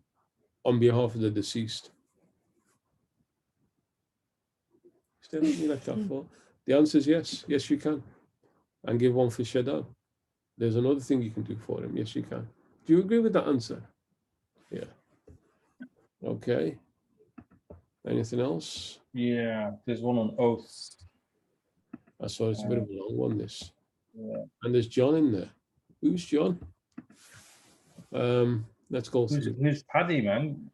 on behalf of the deceased? Still, you like that for? The answer is yes. Yes, you can. And give one for Shada. There's another thing you can do for him. Yes, you can. Do you agree with that answer? Yeah. Okay. Anything else? Yeah, there's one on oaths. I saw it's a bit of a long one, this. Yeah. And there's John in there. Who's John? Let's go through. Who's Paddy, man?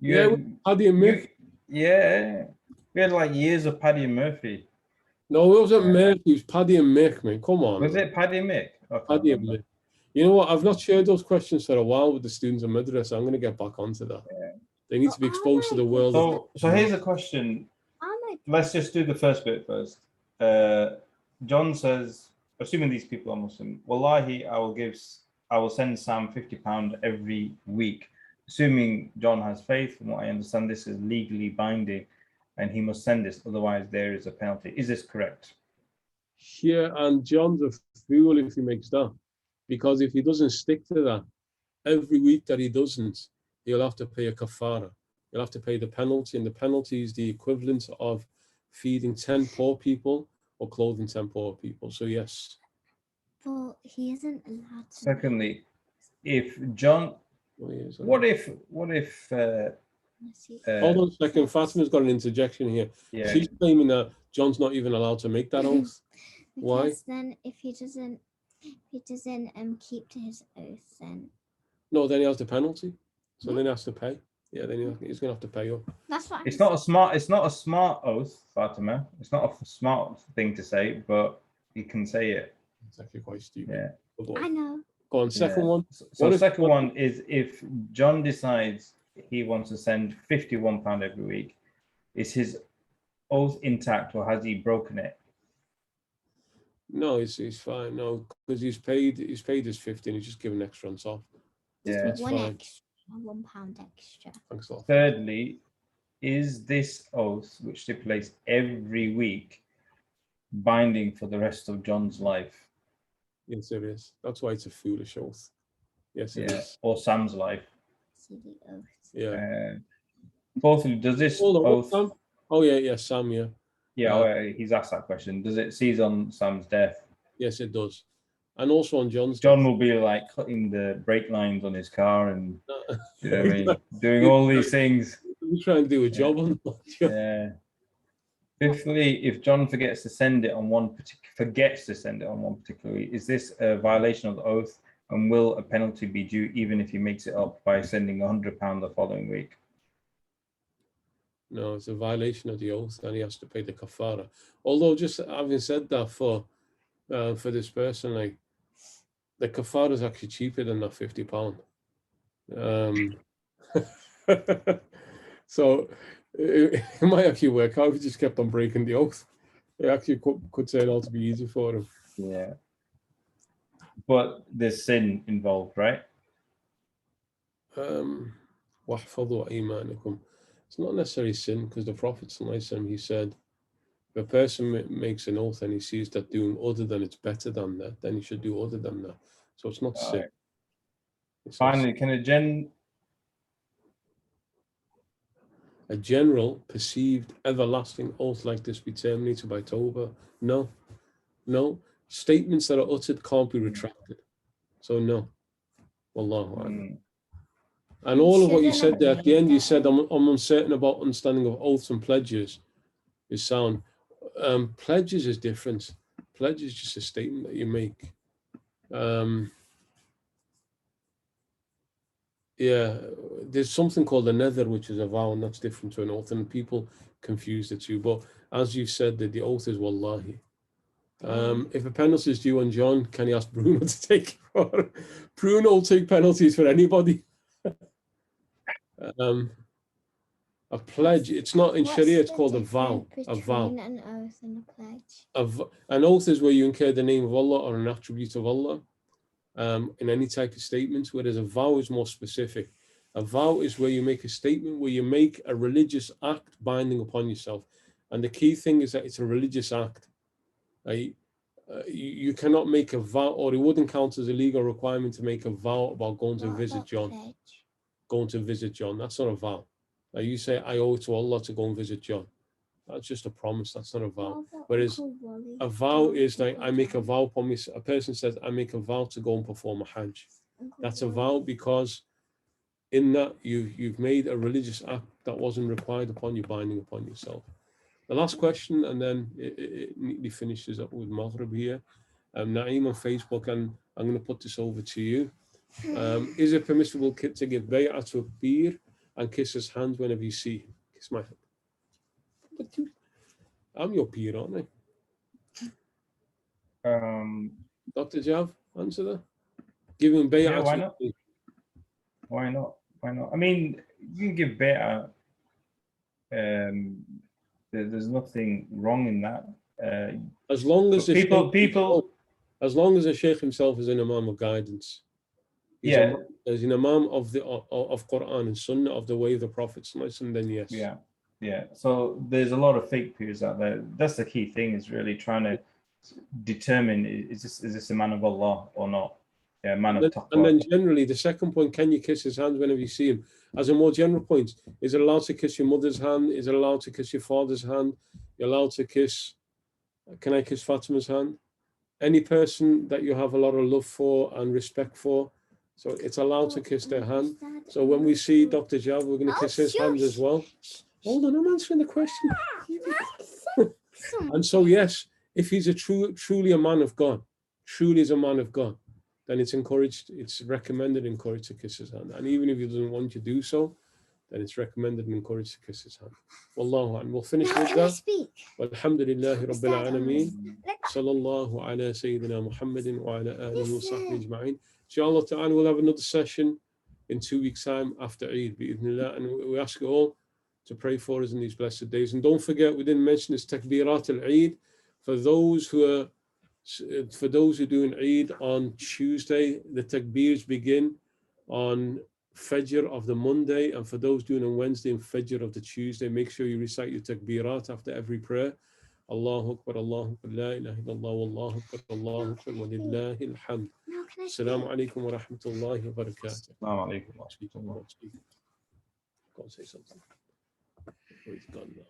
Yeah, Paddy and Murphy. Yeah. We had like years of Paddy and Murphy. No, it wasn't Murphy. It was Paddy and Mick, man. Come on. Was it Paddy and Mick? Paddy and Mick. You know what? I've not shared those questions for a while with the students in Madrasa. I'm going to get back onto that. Yeah. They need to be exposed to the world. So here's a question. Let's just do the first bit first. John says, assuming these people are Muslim, Wallahi, I will send Sam £50 every week. Assuming John has faith, from what I understand, this is legally binding and he must send this, otherwise there is a penalty. Is this correct? Yeah, and John's a fool if he makes that. Because if he doesn't stick to that, every week that he doesn't, he'll have to pay a kafara. He'll have to pay the penalty, and the penalty is the equivalent of feeding 10 poor people or clothing 10 poor people. So yes. But he isn't allowed to. Secondly, if John, what if hold on a second, Fatima's got an interjection here. Yeah. She's claiming that John's not even allowed to make that oath. Why? Because then if he doesn't keep to his oath, then No, then he has the penalty. So then he has to pay. Yeah, then he's gonna have to pay up. that's what it's not a smart oath, Fatima. It's not a smart thing to say, but he can say it. It's actually quite stupid. Yeah. I know. Go on, second one. So the second one is if John decides he wants to send £51 every week, is his oath intact or has he broken it? No, he's fine. No, because he's paid his 50 and he's just given extra on top. Yeah. That's fine. £1 extra. Thanks a lot. Thirdly, is this oath, which stipulates every week, binding for the rest of John's life? Yes, it is. That's why it's a foolish oath. Yes, it is. Or Sam's life. Silly oath. Yeah. Fourthly, does this oath... Sam? Oh, yeah, Sam, yeah. Yeah, he's asked that question. Does it seize on Sam's death? Yes, it does. And also on John's John death. will be like cutting the brake lines on his car and you know what I mean? Doing all these things. He's trying to do a job on that. Yeah. Fifthly, if John forgets to send it on one particular week, is this a violation of the oath, and will a penalty be due even if he makes it up by sending £100 the following week? No, it's a violation of the oath, and he has to pay the kafara. Although, just having said that, for this person, like, the kafara is actually cheaper than that £50. So it might actually work out if he just kept on breaking the oath. It actually could turn out to be easy for him. Yeah. But there's sin involved, right? وَاحْفَظُوا أَيْمَانَكُمْ. It's not necessarily sin, because the Prophet, he said, if a person makes an oath and he sees that doing other than it's better than that, then he should do other than that. So it's not sin. Finally, can a general perceived everlasting oath like this be terminated by Tawbah? No. Statements that are uttered can't be retracted. So no. Wallahu a'lam. And all of what you said there at the end, you said, I'm uncertain about understanding of oaths and pledges is sound. Pledges is different. Pledge is just a statement that you make. Yeah, there's something called a nether, which is a vow, and that's different to an oath, and people confuse the two. But as you said, that the oath is wallahi. If a penalty is due on John, can you ask Bruno to take it for? Bruno will take penalties for anybody. A pledge, it's not in Sharia, it's called a vow. A vow. Between an oath and a pledge. An oath is where you incur the name of Allah or an attribute of Allah in any type of statement, whereas a vow is more specific. A vow is where you make a statement, where you make a religious act binding upon yourself. And the key thing is that it's a religious act. You cannot make a vow, or it wouldn't count as a legal requirement to make a vow about going to visit John. Pledge? Going to visit John, that's not a vow. You say, I owe it to Allah to go and visit John. That's just a promise, that's not a vow. Whereas a vow is like, I make a vow upon me. A person says, I make a vow to go and perform a Hajj. That's a vow because in that you've made a religious act that wasn't required upon you, binding upon yourself. The last question, and then it neatly finishes up with Maghrib here. Naeem on Facebook, and I'm going to put this over to you. Is it permissible to give bay'ah to a peer and kiss his hand whenever you see him? Kiss my hand. But I'm your peer, aren't I? Dr. Jav, answer that. Give him bay'ah. Yeah, why not? Why not? Why not? I mean, you can give bay'ah. There's nothing wrong in that. As long as people, as long as the Shaykh himself is an imam of guidance. He's an imam of Quran and Sunnah, of the way of the Prophet, and then yes. Yeah. So there's a lot of fake peers out there. That's the key thing, is really trying to determine, is this a man of Allah or not? Yeah, man of taqwa. And then generally, the second point, can you kiss his hand whenever you see him? As a more general point, is it allowed to kiss your mother's hand? Is it allowed to kiss your father's hand? You're allowed to kiss, can I kiss Fatima's hand? Any person that you have a lot of love for and respect for, so it's allowed to kiss their hand. So when we see Dr. Jav, we're going to kiss his hand as well. Hold on, I'm answering the question. And so yes, if he's truly a man of God, truly is a man of God, then it's encouraged, it's recommended, encouraged to kiss his hand. And even if he doesn't want you to do so, then it's recommended and encouraged to kiss his hand. Wallahu, and we'll finish with that. Walhamdulillahi Rabbil Alameen. Sallallahu ala Sayyidina Muhammadin wa ala alihi wa sahbihi ajma'in. Inshallah ta'ala, we'll have another session in 2 weeks' time after Eid, bi'idhnillah. And we ask you all to pray for us in these blessed days. And don't forget, we didn't mention this Takbirat al-Eid. For those who are doing Eid on Tuesday, the Takbirs begin on Fajr of the Monday, and for those doing on Wednesday and Fajr of the Tuesday, make sure you recite your Takbirat after every prayer. Allahu Akbar, Allahu Akbar, La ilaha illallah, Wallahu Akbar, Allahu Akbar, wa lillahi alhamd. Assalamu alaikum wa rahmatullahi wa barakatuh. Assalamu alaikum. Go and say something. Oh, he's gone now.